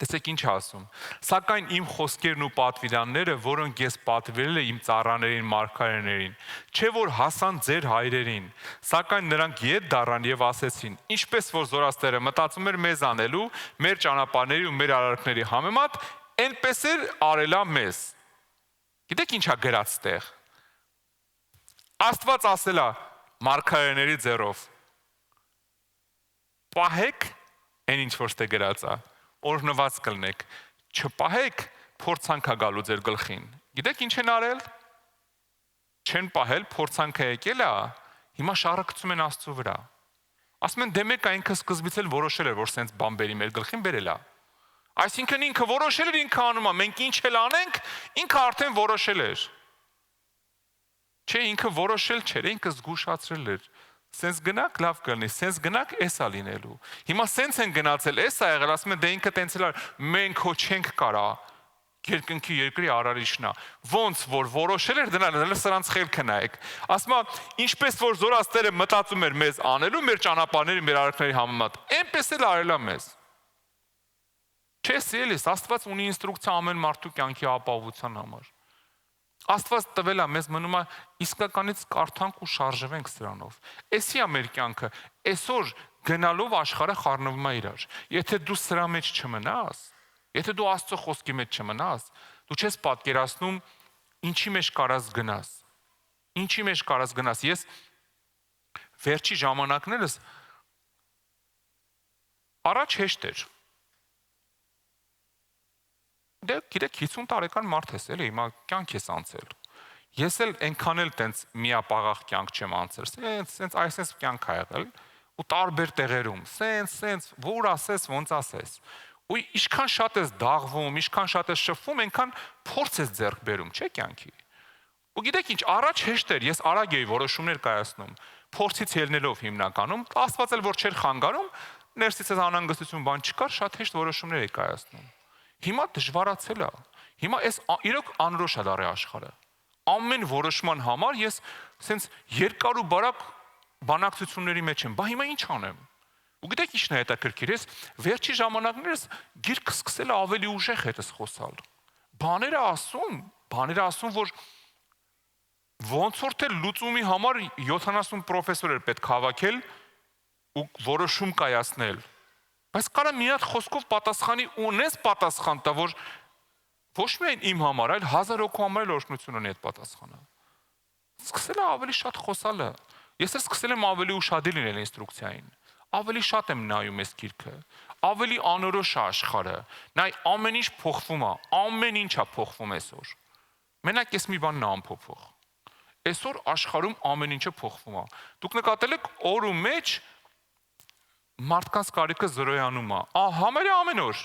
Տեսեք ինչ ասում։ Սակայն իմ խոսքերն ու պատվիրանները, որոնք ես պատվիրել եմ իմ ծառաներին, մարգարեներին, չէ որ հասան ձեր հայրերին, սակայն նրանք ետ դառան եւ ասեցին. ինչպես որ զորաստերը մտածում էր մեզ անելու, մեր ճանապարհների ու մեր արարքների համեմատ, այնպես էր արելա մեզ։ Գիտեք ինչա գրած տեղ։ Աստված ասելա մարգարեների ձեռով. պահեք այն ինչ որ ստե գրած է, օրհնված կլնեք, չպահեք փորձանքա գալու ձեր գլխին։ Գիտեք ինչ են արել։ Չեն պահել, փորձանքը եկել է, հիմա շարակցում են Աստծո վրա։ Ասում են դե մեկ է ինքը սկզբից էլ որոշել էր, որ սենց բան բերի մեր գլխին բերել է։ Այսինքն ինքը որոշել էր, ինքը անում է, մենք ինչ էլ անենք, ինքը արդեն որոշել էր։ Չէ, ինքը որոշել չէր, ինքը զգուշացրել էր։ Սենց գնաք, լավ կլինի, սենց գնաք, էսա լինելու։ Հիմա սենց են գնացել, էսա եղել, ասում են դե ինքը տենց էլ մենք հո չենք կարա։ Երկնքի երկրի արարիչն է։ Ոնց որ որոշել էր դրանք սրանց խելքը նայեք։ Ասում է, ինչպես որ զորաստերը մտածում էր մեզ անելու, մեր ճանապարհների, մեր արարքների համեմատ, այնպես էլ արել է մեզ։ Չէ, սիրելիս, Աստված ունի ինստրուկցիա ամեն մարդու կյանքի ապահովության համար։ Աստված տվել է, մեզ մնում է իսկականից կարդանք ու շարժվենք սրանով։ Էսի է մեր կյանքը, այսօր գնալով աշխարհը խառնվում է իրար։ Եթե դու սրա մեջ չմնաս, եթե դու Աստծո խոսքի մեջ չմնաս, դու չես պատկերացնում ինչի մեջ կարաս գնաս։ Ինչի մեջ կարաս գնաս։ Ես վերջի ժամանակներս առաջ հեշտ էր։ Դե գիտեք 50 տարեկան մարդ ես էլի, հիմա կյանք ես անցել։ Ես էլ այնքան էլ տենց միապաղաղ կյանք չեմ անցել։ Սենց այսպես կյանք ա եղել ու տարբեր տեղերում։ Սենց որ ասես, ոնց ասես։ Ու ինչքան շատ ես դաղվում, ինչքան շատ ես շփվում, այնքան փորձ ես ձեռք բերում, չէ՞ կյանքի։ Ու գիտեք ինչ, առաջ հեշտ էր, ես արագ էի որոշումներ կայացնում, փորձից ելնելով հիմնականում, Աստված էլ որ չէր խանգարում, ներսից էս անհանգստություն բան չկար, շատ հեշտ որոշումներ էի կայացնում։ Հիմա դժվարացել է։ Հիմա այս իրոք անորոշ է դարի աշխարհը։ Ամեն որոշման համար ես սենց երկար ու բարակ բանակցությունների մեջ եմ։ Բա հիմա ինչ անեմ։ Ու գիտեք ինչն է հետաքրքիր, ես վերջի ժամանակներս գիրքը սկսել է ավելի ուժեղ հետս խոսալ։ Բաները ասում, որ ոնց որ թե լուծումի համար 70 պրոֆեսոր էր պետք հավաքել ու որոշում կայացնել։ Բայց կարա մի հատ խոսքով պատասխանի ունես պատասխան տա, որ ոչ միայն իմ համար, այլ 1000 հոգու համար էլ օրհնություն ունի այդ պատասխանը։ Սկսել է ավելի շատ խոսալը։ Ես էլ սկսել եմ ավելի ուշադիր լինել ինստրուկցիային։ Ավելի շատ եմ նայում այս գիրքը։ Ավելի անորոշ է աշխարհը։ Նայ ամեն ինչ փոխվում է, ամեն ինչ է փոխվում այսօր։ Մենակ ես մի բանն անփոփոխ։ Այսօր աշխարհում ամեն ինչը փոխվում է։ Դուք նկատել եք օրու մեջ մարդկանց կարիքը զրոյանում է։ Համարյա ամեն օր։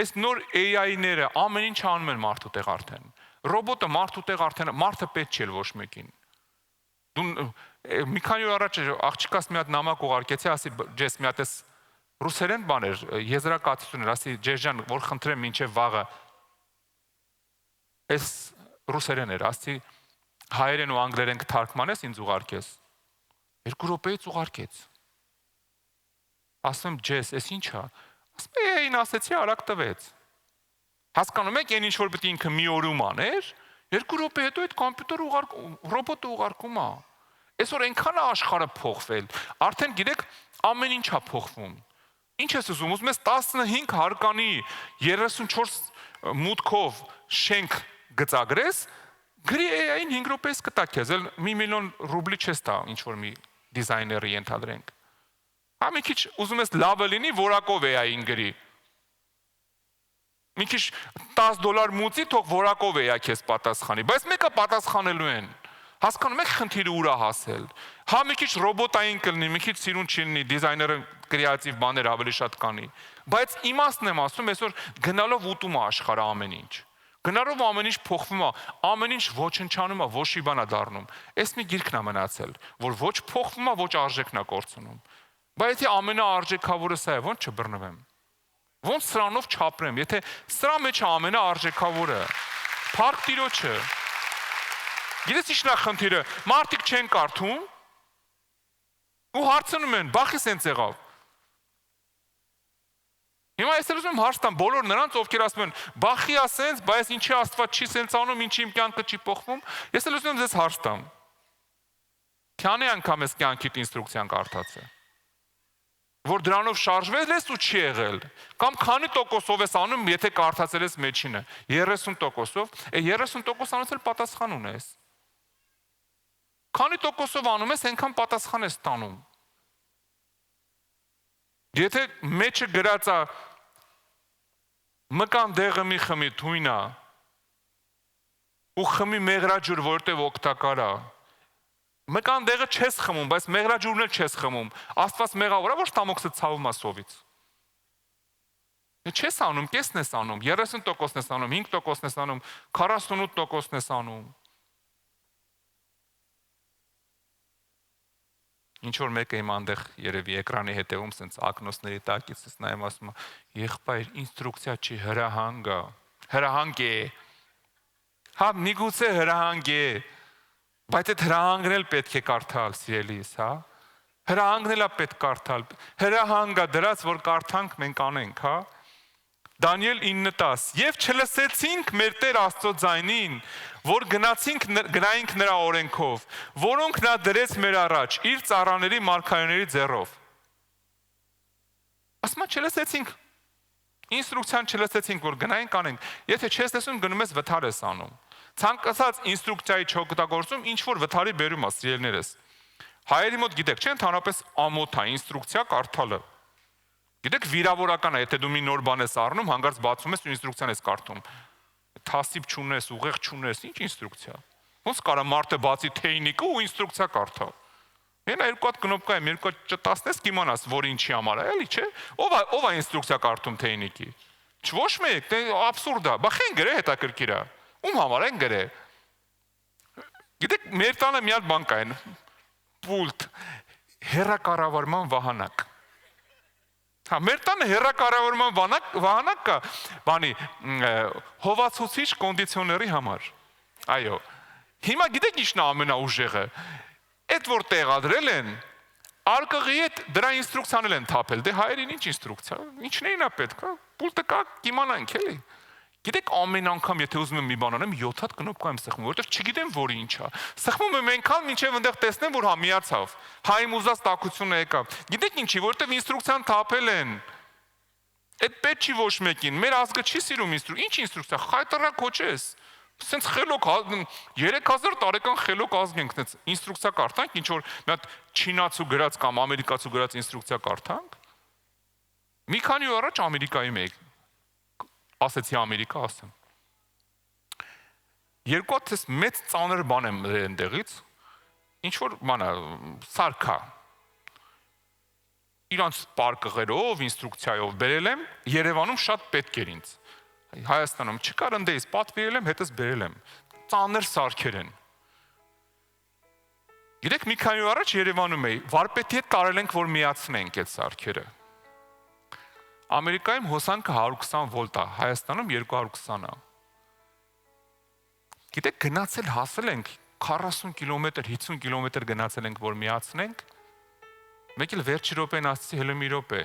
Այս նոր AI-ները ամեն ինչ անում են մարդու տեղ արդեն։ Ռոբոտը մարդու տեղ արդեն մարդը պետք չէ ոչ մեկին։ Դու մի քանի օր առաջ աղջիկաս մի հատ նամակ ուղարկեցի, ասի ջես մի հատ էս ռուսերեն բաներ, եզրակացություն էր, ասի ջես ջան, որ խնդրեմ մինչև վաղը։ Էս ռուսերեն էր, ասի հայերեն ու անգլերեն կթարգմանես ինձ ուղարկես։ 2 րոպեից ուղարկեց։ Ասում ջես, էս ի՞նչ է։ Ասում էին ասեցի, արագ տվեց։ Հասկանում եք, այն ինչ որ պետք է ինքը մի օրում աներ, 2 րոպե հետո այդ կոմպյուտերը ռոբոտը ուղարկում է։ Այսօր այնքան է աշխարհը փոխվել, արդեն գիտեք, ամեն ինչ է փոխվում։ Ինչ ես ուզում ես 15 հարկանի 34 մուտքով շենք գծագրես, գրի AI-ին 5 րոպեից կտա քեզ, էլ 1 միլիոն ռուբլի չես տա ինչ որ մի դիզայների ենթադրենք։ Մի քիչ ուզում ես լավը լինի, որակով AI-ին գրի։ Մի քիչ $10 մուծի, թող որակով AI քեզ պատասխանի, բայց մեկը պատասխանելու են։ Հասկանում եք խնդիրը ուր է հասել։ Մի քիչ ռոբոտային կլինի, մի քիչ սիրուն չլինի, դիզայները կրեատիվ բաներ ավելի շատ կանի։ Բայց իմաստն եմ ասում, այսօր գնալով ուտում է աշխարհը ամեն ինչ։ Գնալով ամեն ինչ փոխվում է, ամեն ինչ ոչնչանում է, ոչ մի բան է դառնում։ Այս մի գիրքն է մնացել, որ ոչ փոխվում է, ոչ արժեքն է կորցնում։ Բայց եթե ամենաարժեքավորը սա է, ո՞նց չբռնվեմ։ Ո՞նց սրանով չապրեմ, եթե սրա մեջ է ամենաարժեքավորը։ Փառք Տիրոջը։ Գիտես ի՞նչն է խնդիրը։ Մարդիկ չեն կարդում ու հարցնում են, բախի սենց եղավ։ Հիմա ես ուզում եմ հարց տամ բոլոր նրանց, ովքեր ասում են, բախի է սենց, բայց ինչի Աստված չի սենց անում, ինչի իմ կյանքը չի փոխվում։ Ես ուզում եմ ձեզ հարց տամ։ Քանի անգամ ես կյանքիդ ինստրուկցիան կարդացել։ Որ դրանով շարժվել ես ու չի եղել։ Կամ քանի տոկոսով ես անում, եթե կարդացել ես մեջինը, 30%-ով, 30% անից էլ պատասխան ունես։ Քանի տոկոսով անում ես, այնքան պատասխան ես ստանում։ Եթե մեջը գրած է մկան դեղը մի խմի թույնա ու խմի մեղրաջուր, որտեղ օգտակար է։ Մկան դեղը չես խմում, բայց մեղրաջուրն էլ չես խմում։ Աստված մեղավոր է, որ ստամոքսը ցավում է սովից։ Չես անում, կեսն ես անում, 30%-ն ես անում, 5%-ն ես անում, 48%-ն ես անում։ Ինչ որ մեկը իմ այնտեղ երևի էկրանի հետևում սենց ակնոցների տակից ես նայում ասում եմ, եղբայր, ինստրուկցիա չի, հրահանգ է։ Հրահանգ է։ Հա, միգուցե հրահանգ է։ Բայց այդ հրահանգն էլ պետք է կարդալ, սիրելիս, հա։ Հրահանգն էլ է պետք կարդալ։ Հրահանգ է դրած, որ կարդանք մենք անենք, հա։ Դանիել 9:10 Եվ չլսեցինք մեր Տեր Աստծո ձայնին, որ գնայինք նրա օրենքով, որոնք նա դրեց մեր առաջ, իր ծառաների մարգարեների ձեռով։ Ասма չլսեցինք, ինստրուկցիան չլսեցինք, որ գնայինք անենք, եթե չես լսում, գնում ես վթար ես անում։ Ցանկացած ինստրուկցիայի չօգտագործում, ինչ որ վթարի բերում է, սիրելիներս։ Հայերի մոտ գիտեք, չէ՞, ընդհանրապես ամոթ է ինստրուկցիա կարդալը։ Գիտեք, վիրավորական է, եթե դու մի նոր բան ես առնում, հանկարծ բացում ես ու ինստրուկցիան ես կարդում։ Թասիբ չունես, ուղեղ չունես, ինչ ինստրուկցիա։ Ոնց կարա մարդը բացի թեյնիկը ու ինստրուկցիա կարդա։ Ենա երկու հատ կնոպկա եմ, երկու հատ ճտասնես կիմանաս, որ ինչի համար է, էլի չէ։ Ով է ինստրուկցիա կարդում թեյնիկի։ Ոչ մեկ, դե աբսուրդ է։ Բա խեն գրե հետաքրքիր է։ Ում համար են գրե։ Գիտեք, մեր տանը մի հատ բան կա այն։ Պուլտ, հեռակառավարման վահանակ։ Հա, մեր տանը հեռակառավարման վահանակ կա, բանի, հովացուցիչ կոնդիցիոների համար։ Այո։ Հիմա գիտեք ինչն է ամենաուժեղը։ Այդ որ տեղադրել են, արկղի հետ դրա ինստրուկցիան են թափել։ Դե հայերին ինչ ինստրուկցիա, ինչն է պետք, հա։ Պուլտը կա, կիմանանք էլի։ Գիտեք ամեն անգամ եթե ուզում եմ մի բան անեմ 7 հատ կնոպկա եմ սեղմում, որովհետև չգիտեմ որ ինչ է։ Սեղմում եմ այնքան, մինչև այնտեղ տեսնեմ, որ հա միացավ։ Հա իմ ուզած տաքությունը եկավ։ Գիտեք ինչի, որովհետև ինստրուկցիան թափել են։ Այդ պետք չի ոչ մեկին։ Մեր ազգը չի սիրում ինչ ինստրուկցիա, խայտարակ հոչես։ Սենց խելոք 3000 տարեկան խելոք ազգ ենք, այդպես ինստրուկցիա կարդանք, ինչ որ մի հատ չինացու գրած կամ ամերիկացու գրած ինստրուկցիա կարդանք։ Մի քանի օր առաջ Ամերիկայի մեկ ասեցի Ամերիկա ասեմ։ Երկու հատ մեծ ծանր բան եմ այնտեղից, ինչ որ բան է, սարքա։ Իրանց պարկղերով, ինստրուկցիայով բերել եմ, Երևանում շատ պետք էր ինձ։ Հայաստանում չկար ընդեից, պատվիրել եմ, հետս բերել եմ։ Ծանր սարքեր են։ Գիտեք, մի քանի օր առաջ Երևանում էի, վարպետի հետ կարել ենք, որ միացնենք այդ սարքերը։ Ամերիկայում հոսանքը 120 վոլտ է, Հայաստանում 220 է։ Գիտեք, գնացել հասել ենք 40 կիլոմետր, 50 կիլոմետր գնացել ենք, որ միացնենք։ Մեկ էլ վերջի րոպեն ասացի հələ մի րոպե։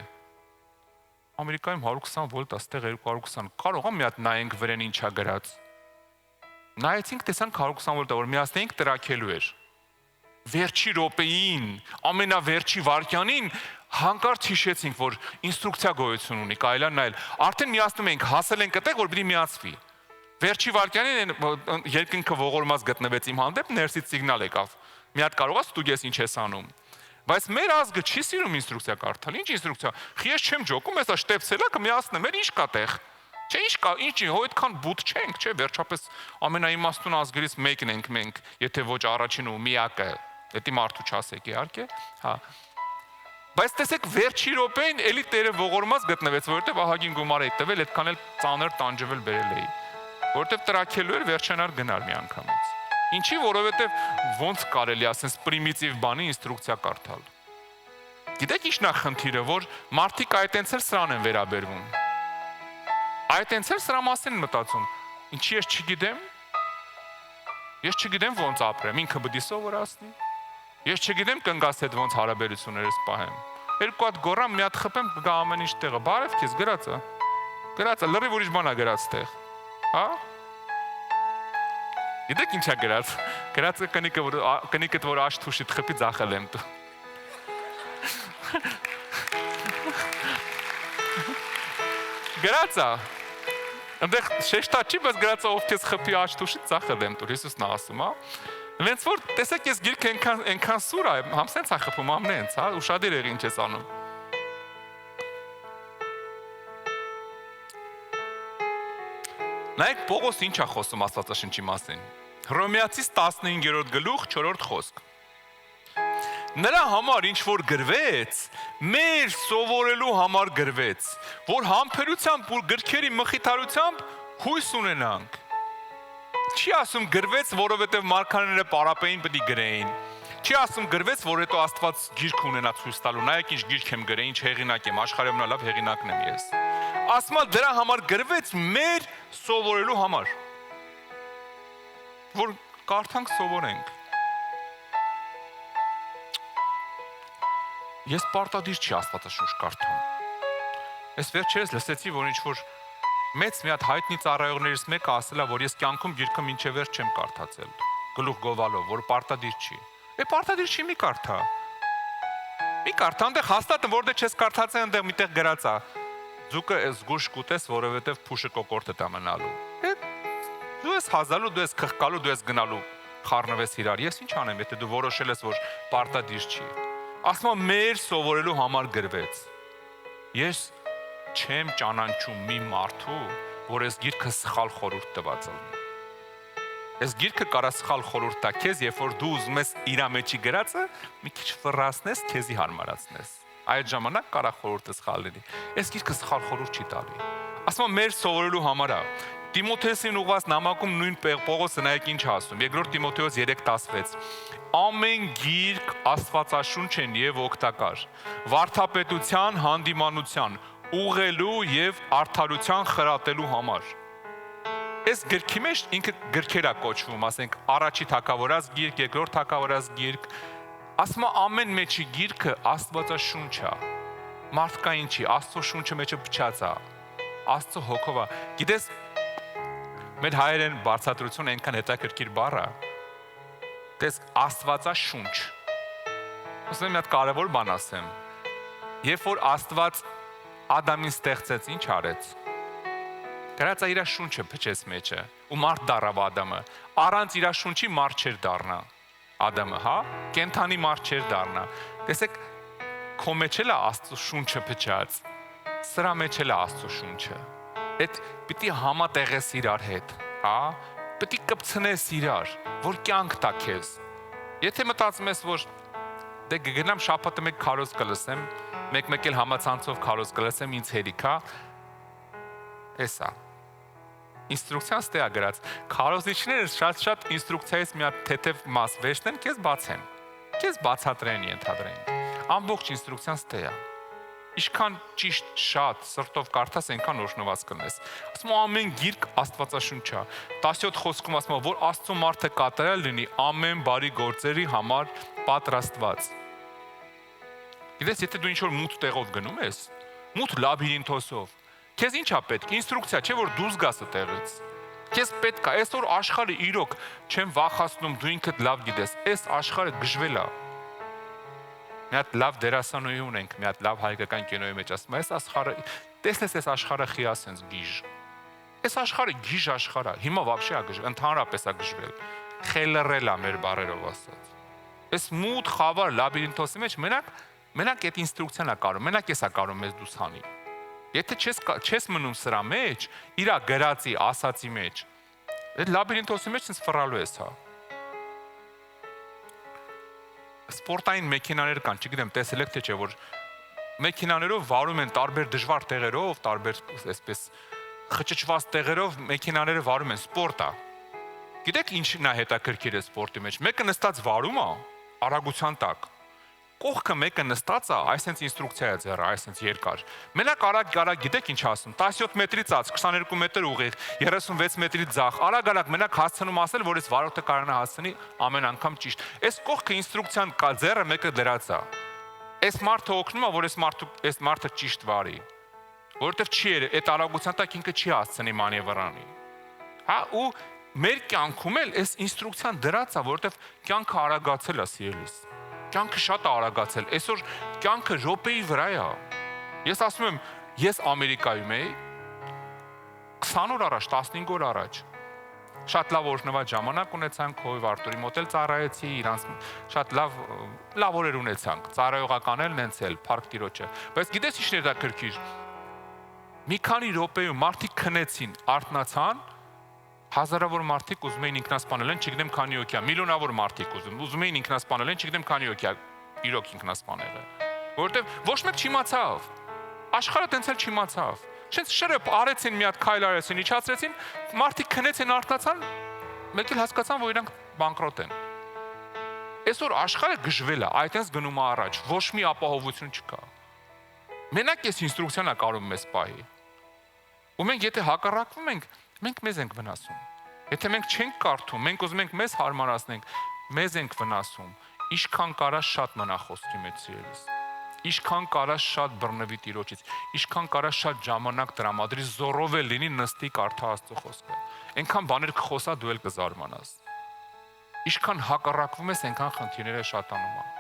Ամերիկայում 120 վոլտ, այստեղ 220։ Կարող եմ մի հատ նայենք վրան ինչա գրած։ նայեցինք, տեսանք 120 վոլտը, որ միացնեինք տրաքելու էր։ Վերջի րոպեին, ամենավերջի վայրկյանին հանկարծ հիշեցինք, որ ինստրուկցիա գոյություն ունի, կարելի է նայել։ Արդեն միացնում ենք, հասել ենք այդտեղ, որ պիտի միացվի։ Վերջի վայրկյանին երկինքը ողորմած գտնվեց իմ հանդեպ, ներսից սիգնալ եկավ։ Մի հատ կարող ես ստուգես ինչ ես անում։ Բայց մեր ազգը չի սիրում ինստրուկցիա կարդալ։ Ինչ ինստրուկցիա։ Ես չեմ ջոկում, հեսա շտեպսելա կմիացնեմ, ինչ կա տեղ։ Չէ, ինչ կա, ինչի, հո այդքան բութ չենք, չէ, վերջապես ամենաիմաստուն ազգերից մեկն ենք մենք, եթե ոչ առաջինը ու միակը։ Դա մարդու չասեք, իհարկե, հա։ Բայց տեսեք, վերջի րոպեին էլի Տերը ողորմած գտնվեց, որովհետև ահագին գումար է տվել, այդքան էլ ծանր տանջվել բերել էի։ Որովհետև տրաքելու էր վերջանար գնալ մի անգամից։ Ինչի, որովհետև ոնց կարելի է ասես պրիմիտիվ բանի ինստրուկցիա կարդալ։ Գիտեք ի՞նչն է խնդիրը, որ մարդիկ այտենց էլ սրան են վերաբերվում։ Այտենց էլ սրա մասին են մտածում։ Ինչի ես չգիտեմ։ Ես չգիտեմ ոնց ապրեմ, ինքը պիտի սովորացնի։ Ես չգիտեմ կնգաս հետ ոնց հարաբերություններս պահեմ։ Երկու հատ գոռամ, մի հատ խփեմ, կգա ամեն ինչ տեղը։ Բարև քեզ, գրածա։ Գրածա, լրիվ ուրիշ բան է գրած տեղ։ Հա։ Գիտեք ինչ է գրած։ Գրածը կնիկդ որ աշտուշիտ խփի ձախել եմ դու։ Գրածա։ Այնտեղ շեշտա չի, բայց գրածա ով քեզ խփի աշտուշիտ ձախել եմ դու։ Հիսուսն է ասում, հա։ Ոնց որ տեսեք ես գիրքը այնքան սուր է, համ սենց է խփում, համ նենց, հա, ուշադիր եղի ինչ ես անում։ Նայեք Պողոս ինչ է խոսում Աստվածաշնչի մասին։ Հռոմեացիս 15-րդ գլուխ 4-րդ խոսք։ Նրա համար ինչ որ գրվեց, մեր սովորելու համար գրվեց, որ համբերությամբ ու գրքերի մխիթարությամբ հույս ունենանք։ Չի ասում գրվեց, որովհետև մարգարեները պարապեին պետք է գրեին։ Չի ասում գրվեց, որ հետո Աստված գիրք ունենա ցույց տալու։ Նայեք ինչ գիրք եմ գրել, ինչ հեղինակ եմ, աշխարհի ամենալավ հեղինակն եմ ես։ Ասում է դրա համար գրվեց մեր սովորելու համար։ Որ կարդանք սովորենք։ Ես պարտադիր չի Աստվածաշունչ կարդամ։ Ես վերջերս լսեցի, որ ինչ որ մեծ մի հատ հայտնի ծառայողներից մեկը ասել է, որ ես կյանքում գիրքը մինչև վերջ չեմ կարդացել, գլուխ գովալով, որ պարտադիր չի։ Պարտադիր չի, մի կարդա։ Մի կարդա, այնտեղ հաստատ է, որտեղ չես կարդացել, այնտեղ միտեղ գրած է։ Ձուկը զգուշ կուտես, որովհետև փուշը կոկորտ է մնալու։ Դու ես հազալու, դու ես խղկալու, դու ես գնալու, խառնվես իրար։ Ես ինչ անեմ, եթե դու որոշել ես, որ պարտադիր չի։ Ասում եմ, մեր սովորելու համար գրվեց։ Ես չեմ ճանաչում մի մարդու, որ այս գիրքը սխալ խորհուրդ տված է։ Այս գիրքը կարա սխալ խորհուրդ տա քեզ, երբ որ դու ուզում ես իր մեջի գրածը մի քիչ ֆռասնես, քեզի հարմարացնես։ Այդ ժամանակ կարա խորհուրդը սխալ լինի։ Այս գիրքը սխալ խորհուրդ չի տալի։ Ասում եմ, մեր սովորելու համար է։ Տիմոթեոսին ուղված նամակում նույն Պողոսը նայեք ինչ ասում։ Երկրորդ Տիմոթեոս 3:16։ Ամեն գիրք աստվածաշունչ են եւ օգտակար։ Վարդապետության, հանդիմանության, ուղղելու եւ արդարության խրատելու համար։ Այս գրքի մեջ ինքը գրքեր է կոչվում, ասենք առաջի թագավորած գիրք, երկրորդ թագավորած գիրք, ասում է ամեն մեջի գիրքը աստվածաշունչ է։ Մարդկային չի, Աստծո շունչը մեջը փչած է։ Աստծո հոգով է։ Գիտես, մեր հայերեն բարձրացություն այնքան հետաքրքիր բառ է։ Տես աստվածաշունչ։ Ոսեմ մի հատ կարևոր բան ասեմ։ Երբ որ Աստված Ադամին ստեղծեց, ինչ արեց։ Գրած է իր շունչը փչեց մեջը, ու մարդ դառավ Ադամը։ Առանց իր շունչի մարդ չէր դառնա Ադամը, հա? Կենթանի մարդ չէր դառնա։ Տեսեք, քո մեջ էլ է Աստծո շունչը փչած։ Սրա մեջ էլ է Աստծո շունչը։ Այդ պիտի համատեղես իրար հետ, հա? Պիտի կպցնես իրար, որ կյանք տա քեզ։ Եթե մտածում ես, որ դե գնամ շաբաթը մեկ քարոզ կլսեմ, մեկ էլ համացանցով քարոզ կլսեմ, ինձ հերիք է, էսա։ Ինստրուկցիան ստե է գրած։ Քարոզիչները շատ ինստրուկցիայից մի հատ թեթև մաս վերցնեն, քեզ բացեն։ Քեզ բացատրեն, ենթադրեն։ Ամբողջ ինստրուկցիան ստե է։ Ինչքան ճիշտ շատ սրտով կարդաս, այնքան օրհնված կլինես։ Ասում եմ ամեն գիրք աստվածաշունչ է։ 17 խոսքում ասում է, որ Աստծո մարդը կատարյալ լինի ամեն բարի գործերի համար պատրաստված։ Գիտես, եթե դու ինչ-որ մութ տեղով գնում ես, մութ լաբիրինթոսով, քեզ ինչ է պետք, ինստրուկցիա, չէ՞ որ դուրս գաս այդտեղից։ Քեզ պետք է, այսօր աշխարհը իրոք չեմ վախացնում, դու ինքդ լավ գիտես, այս աշխարհը գժվել է։ Մի հատ լավ դերասանուհի ունենք, մի հատ լավ հայկական կինոյի մեջ ասում է, այս աշխարհը, տեսնես այս աշխարհը խիա սենց գիժ։ Այս աշխարհը գիժ աշխարհ է, հիմա вообще է գժվել, ընդհանրապես է գժվել։ Խելռել է մեր բարերով ասած։ Այս մութ խավար լաբիրինթոսի մեջ մենակ այդ ինստրուկցիան է կարող, մենակ էսա կարող մեզ դուրս հանի։ Եթե չես մնում սրա մեջ, իրա գրածի, ասացի մեջ, այդ լաբիրինթոսի մեջ ինձ ֆռալու ես, հա։ Սպորտային մեքենաներ կան, չգիտեմ, տեսել եք թե չէ, որ մեքենաներով վարում են տարբեր դժվար տեղերով, տարբեր այսպես խճճված տեղերով մեքենաները վարում են, սպորտ է։ Գիտեք ինչն է հետաքրքիր է սպորտի մեջ։ Մեկը նստած վարում է արագության տակ։ Կողքը մեկը նստած է, այսինքն ինստրուկցիա է ձեռը, այսինքն երկար։ Մենակ արագ, գիտեք ինչ ասում, 17 մետրի ծած, 22 մետր ուղիղ, 36 մետրի ձախ, արագ մենակ հասցնում ասել, որ այս վարորդը կարողանա հասցնի ամեն անգամ ճիշտ։ Այս կողքը ինստրուկցիան կա, ձեռը մեկը դրած է։ Այս մարդը օգնում է, որ այս մարդը ճիշտ վարի։ Որովհետև չի այդ արագության տակ ինքը չի հասցնի մանևրանի։ Հա, ու մեր կյանքում էլ այս ինստրուկցիան դրած է, որովհետև կյանքը արագացել է սիրելիս։ Կյանքը շատ է արագացել։ Այսօր կյանքը րոպեի վրա է։ Ես ասում եմ, ես Ամերիկայում էի 20 օր առաջ, 15 օր առաջ։ Շատ լավ օրհնված ժամանակ ունեցանք, Հովիվ Արտուրի մոտ էլ ծառայեցի, իրանց շատ լավ օրեր ունեցանք։ Ծառայողականել նենցել, Փարք Տիրոջը։ Բայց գիտես ինչ հետաքրքիր։ Մի քանի րոպեում մարդիկ քնեցին, արթնացան, հազարավոր մարդիկ ուզում էին ինքնասպանել են, չգիտեմ քանի հոգի, միլիոնավոր մարդիկ ուզում էին ինքնասպանել են, չգիտեմ քանի հոգի, իրոք ինքնասպանել է։ Որովհետև ոչ մեկ չիմացավ։ Աշխարհը տենց էլ չիմացավ։ Շենց շրըպ արեցին մի հատ քայլ արեցին, իջացրեցին, մարդիկ քնեցին, արթնացան, մեկ էլ հասկացան, որ իրանք բանկրոտ են։ Այսօր աշխարհը գժվել է, այդտենց գնում է առաջ, ոչ մի ապահովություն չկա։ Մենակ այս ինստրուկցիան է կարող մեզ պահի։ Ու մենք եթե հակառակվում ենք, մենք մեզ ենք վնասում։ Եթե մենք չենք կարդում, մենք ուզում ենք մեզ հարմարացնենք, մեզ ենք վնասում։ Ինչքան կարա շատ մնա խոսքի մեջ սիրելիս։ Ինչքան կարա շատ բռնվի Տիրոջից, ինչքան կարա շատ ժամանակ տրամադրի, զորով էլ լինի նստի կարդա Աստծո խոսքը։ Այնքան բաներ կխոսա դու էլ կզարմանաս։ Ինչքան հակառակվում ես, այնքան խնդիրները շատանում են։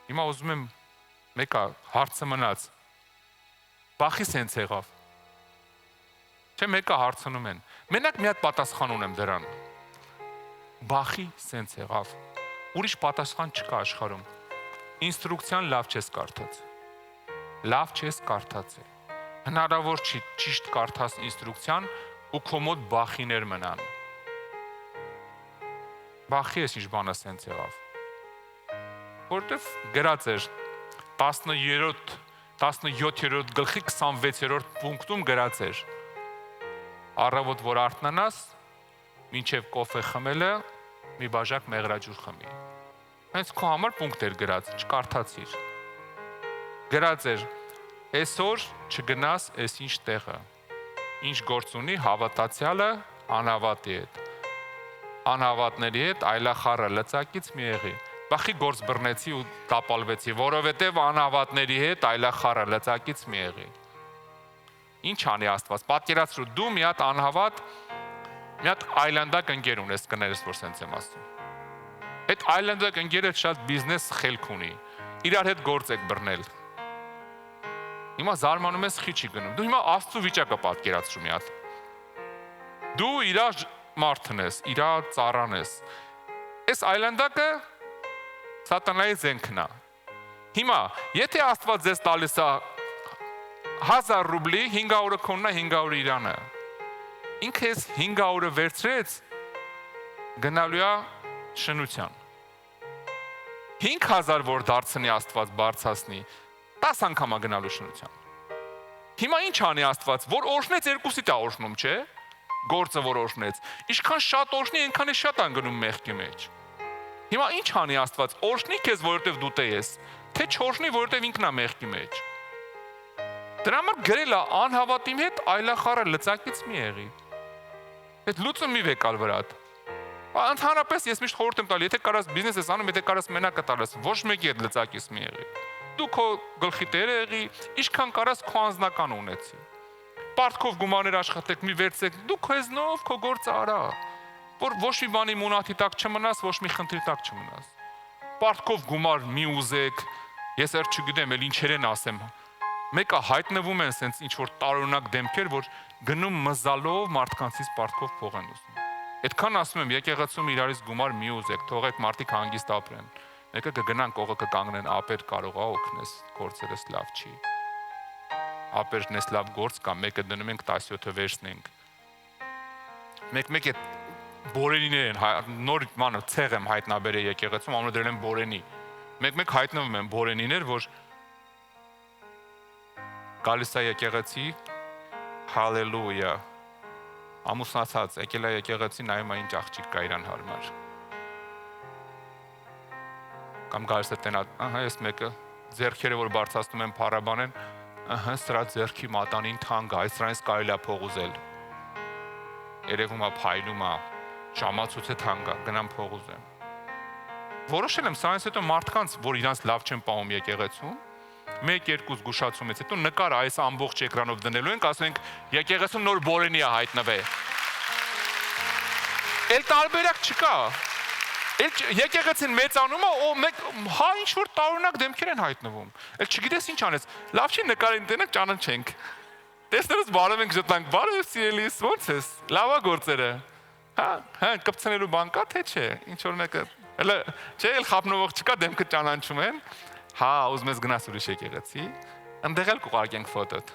Հիմա ուզում եմ մեկը հարցը մնաց։ Բախի սենց եղավ։ Չէ, մեկը հարցնում են։ Մենակ մի հատ պատասխան ունեմ դրան։ Բախի սենց եղավ։ Ուրիշ պատասխան չկա աշխարհում։ Ինստրուկցիան լավ չես կարդաց։ Լավ չես կարդացել։ Հնարավոր չի ճիշտ կարդաս ինստրուկցիան ու քո մոտ բախիներ մնան։ Բախի ես ինչ բանը սենց եղավ։ Որտեվ գրած էր 17-րդ գլխի 26-րդ պունկտում գրած էր. Առավոտ որ արթնանաս, մինչև կոֆե խմելը մի բաժակ մեղրաջուր խմի։ Հենց քո համար պունկտ էր գրած, չկարդացիր։ Գրած էր. այսօր չգնաս այսինչ տեղը։ Ինչ գործ ունի հավատացյալը անհավատի հետ։ Անհավատների հետ այլախառը լծակից մի եղի։ Բախի գործ բռնեցի ու տապալվեցի, որովհետև անհավատների հետ այլախառը լծակից մի եղի։ Ինչ անի Աստված, պատկերացրու դու մի հատ անհավատ, մի հատ այլանդակ ընկեր ունես, կներես, որ սենց եմ ասում։ Այդ այլանդակ ընկերը շատ բիզնես խելք ունի, իրար հետ գործ եք բռնել։ Հիմա զարմանում ես խի չի գնում, դու հիմա Աստծո վիճակը պատկերացրու մի հատ։ Դու իրա մարդն ես, իրա ծառան ես։ Այս այլանդակը Սատանայի զենքն է։ Հիմա, եթե Աստված ձեզ տալիս է 1000 ռուբլի, 500-ը քոնն է, 500-ը իրանը։ Ինքը ես 500-ը վերցրեց, գնալու է շնության։ 5000 որ դարձնի Աստված բարձրացնի, 10 անգամ է գնալու շնության։ Հիմա ինչ անի Աստված, որ օրհնեց երկուսիդ է օրհնում, չէ՞։ Գործը որ օրհնեց։ Ինչքան շատ օրհնի, այնքան է շատ անգնում մեղքի մեջ։ Հիմա ինչ անի Աստված, օրհնի քեզ, որովհետև դու տես, թե չորհնի, որովհետև ինքն է մեղքի մեջ։ Դրա համար գրել է անհավատի հետ այլախառը լծակից մի եղի։ Այդ լուծում մի վեկալ վրատ։ Ընդհանրապես ես միշտ խորհուրդ եմ տալի, եթե կարաս բիզնես ես անում, եթե կարաս մենակը տալես, ոչ մեկի հետ լծակից մի եղի։ դու քո գլխի տերը եղի, ինչքան կարաս քո անձնական ունեցի։ Պարտքով գումարներ աշխատեք, մի վերցեք, դու քեզնով քո գործը արա, որ ոչ մի բանի մունաթի տակ չմնաս, ոչ մի խնդրի տակ չմնաս։ Պարտքով գումար մի ուզեք, ես էլ չգիտեմ, էլ ինչեր են ասեմ։ Մեկը հայտնվում են սենց ինչ-որ տարօրինակ դեմքեր, որ գնում մզալով մարդկանցից պարտքով փող են ուզում։ Այդքան ասում եմ, եկեղեցում իրարից գումար մի ուզեք, թողեք մարդիկ հանգիստ ապրեն։ Մեկը կգնան կողը կկանգնեն, ապեր կարող է օգնես, գործերս լավ չի։ Ապերն էս լավ գործ կա, մեկը դնում ենք 17-ը վերցնենք։ Մեկ-մեկ է բորենիներ են, նոր մանր ցեղ եմ հայտնաբերել եկեղեցում, անունը դրել են բորենի։ Մեկ-մեկ հայտնվում են բորենիներ, որ գալիս է եկեղեցի, հալելույա, ամուսնացած, եկել է եկեղեցի, նայում է ինչ աղջիկ կա իրան հարմար։ Կամ գալիս է տենա, ես մեկը ձեռքերը որ բարձրացնում են փառաբանեն, սրա ձեռքի մատանին թանկ է, սրանից կարելի է փող ուզել։ Երևում է փայլում է, ժամացույց է թանկ է, գնամ փող ուզեմ։ Որոշել եմ սրանից հետո մարդկանց, որ իրանց լավ չեն պահում եկեղեցում, 1-2 զգուշացումից հետո նկար այս ամբողջ էկրանով դնելու ենք, ասում ենք եկեղեցում նոր բորենի է հայտնվել։ Էլ տարբերակ չկա։ Եկեղեցին մեծանում է, հա ինչ-որ տարօրինակ դեմքեր են հայտնվում։ Էլ չգիտես ինչ անես, լավ չի նկարին տնենք ճանաչենք։ Տեսնելուց բարև ենք ժտանք, բարև սիրելիս, ո՞նց ես, լավա գործերը։ Հա, կպցնելու բան կա, թե չէ, ինչ-որ մեկը, չէ, էլ խապնովող չկա, դեմքը ճանաչում են, հա, ուզում ես գնաս ուրիշ եկեղեցի, ընդեղ էլ կուղարկենք ֆոտոտ։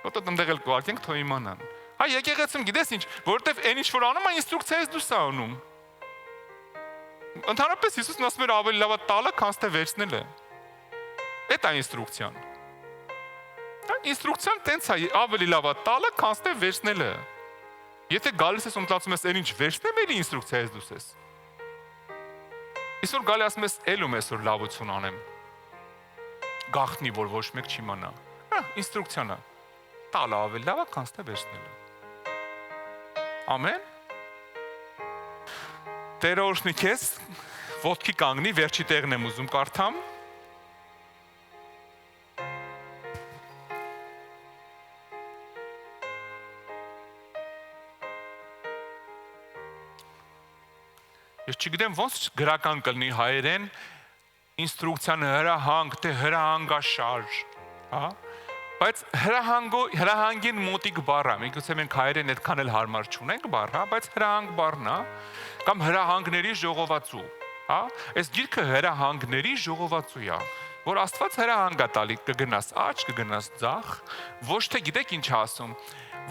Ֆոտոտ ընդեղ էլ կուղարկենք, թող իմանան։ Հա, եկեղեցում գիտես ինչ, որովհետև այն ինչ որ անում է, ինստրուկցիայից դուրս է անում։ Ընդհանրապես Հիսուսն ասում էր ավելի լավ է տալը, քան թե վերցնելը։ Էդ է ինստրուկցիան։ Ինստրուկցիան տենց է, ավելի լավ է տալը, քան թե վերցնելը։ Եթե գալիս ես ու մտածում ես, այն ինչ վերցնեմ, էլի ինստրուկցիայից դուրս ես։ Այսօր գալի ասում ես, ելում այսօր լավություն անեմ։ Գաղտնի, որ ոչ մեկ չիմանա։ Ինստրուկցիան է։ Տալը ավելի լավ է, քան թե վերցնելը։ Ամեն։ Տերը օրհնի քեզ, ոտքի կանգնի, վերջի տեղն եմ ուզում կարդամ։ Ես չգիտեմ ոնց գրական կլինի հայերեն ինստրուկցիան հրահանգ, թե հրահանգաշարժ, հա? Բայց հրահանգին մոտիկ բառ է, միգուցե մենք հայերեն այդքան էլ հարմար չունենք բառ, հա, բայց հրահանգ բառն է, կամ հրահանգների ժողովածու, հա? Այս գիրքը հրահանգների ժողովածու է, որ Աստված հրահանգ է տալի, կգնաս աջ, կգնաս ձախ, ոչ թե գիտեք ինչ ասում,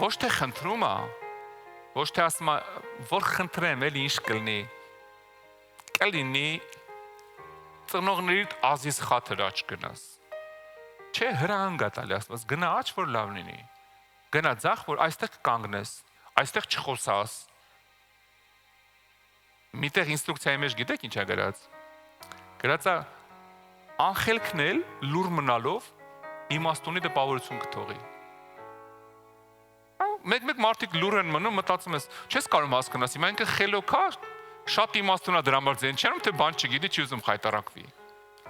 ոչ թե խնդրում է, ոչ թե ասում է, որ խնդրեմ, էլ ինչ կլինի, կլինի ծնողներիդ ազիզ խաթր աջ գնաս։ Չէ, հրահանգ է տալի Աստված, գնա աջ, որ լավ լինի, գնա ձախ, որ այստեղ կանգնես, այստեղ չխոսաս։ Միտեղ ինստրուկցիայի մեջ գիտեք ինչ է գրած։ Գրած է անխելքն էլ լուր մնալով իմաստունի տպավորություն կթողի։ Մեկ մարդիկ լուր են մնում, մտածում ես, չես կարող հասկանաս, հիմա ինքը խելոք է, շատ իմաստուն է դրա համար ձեն չի անում, թե բան չգիտի, չի ուզում խայտարակվի։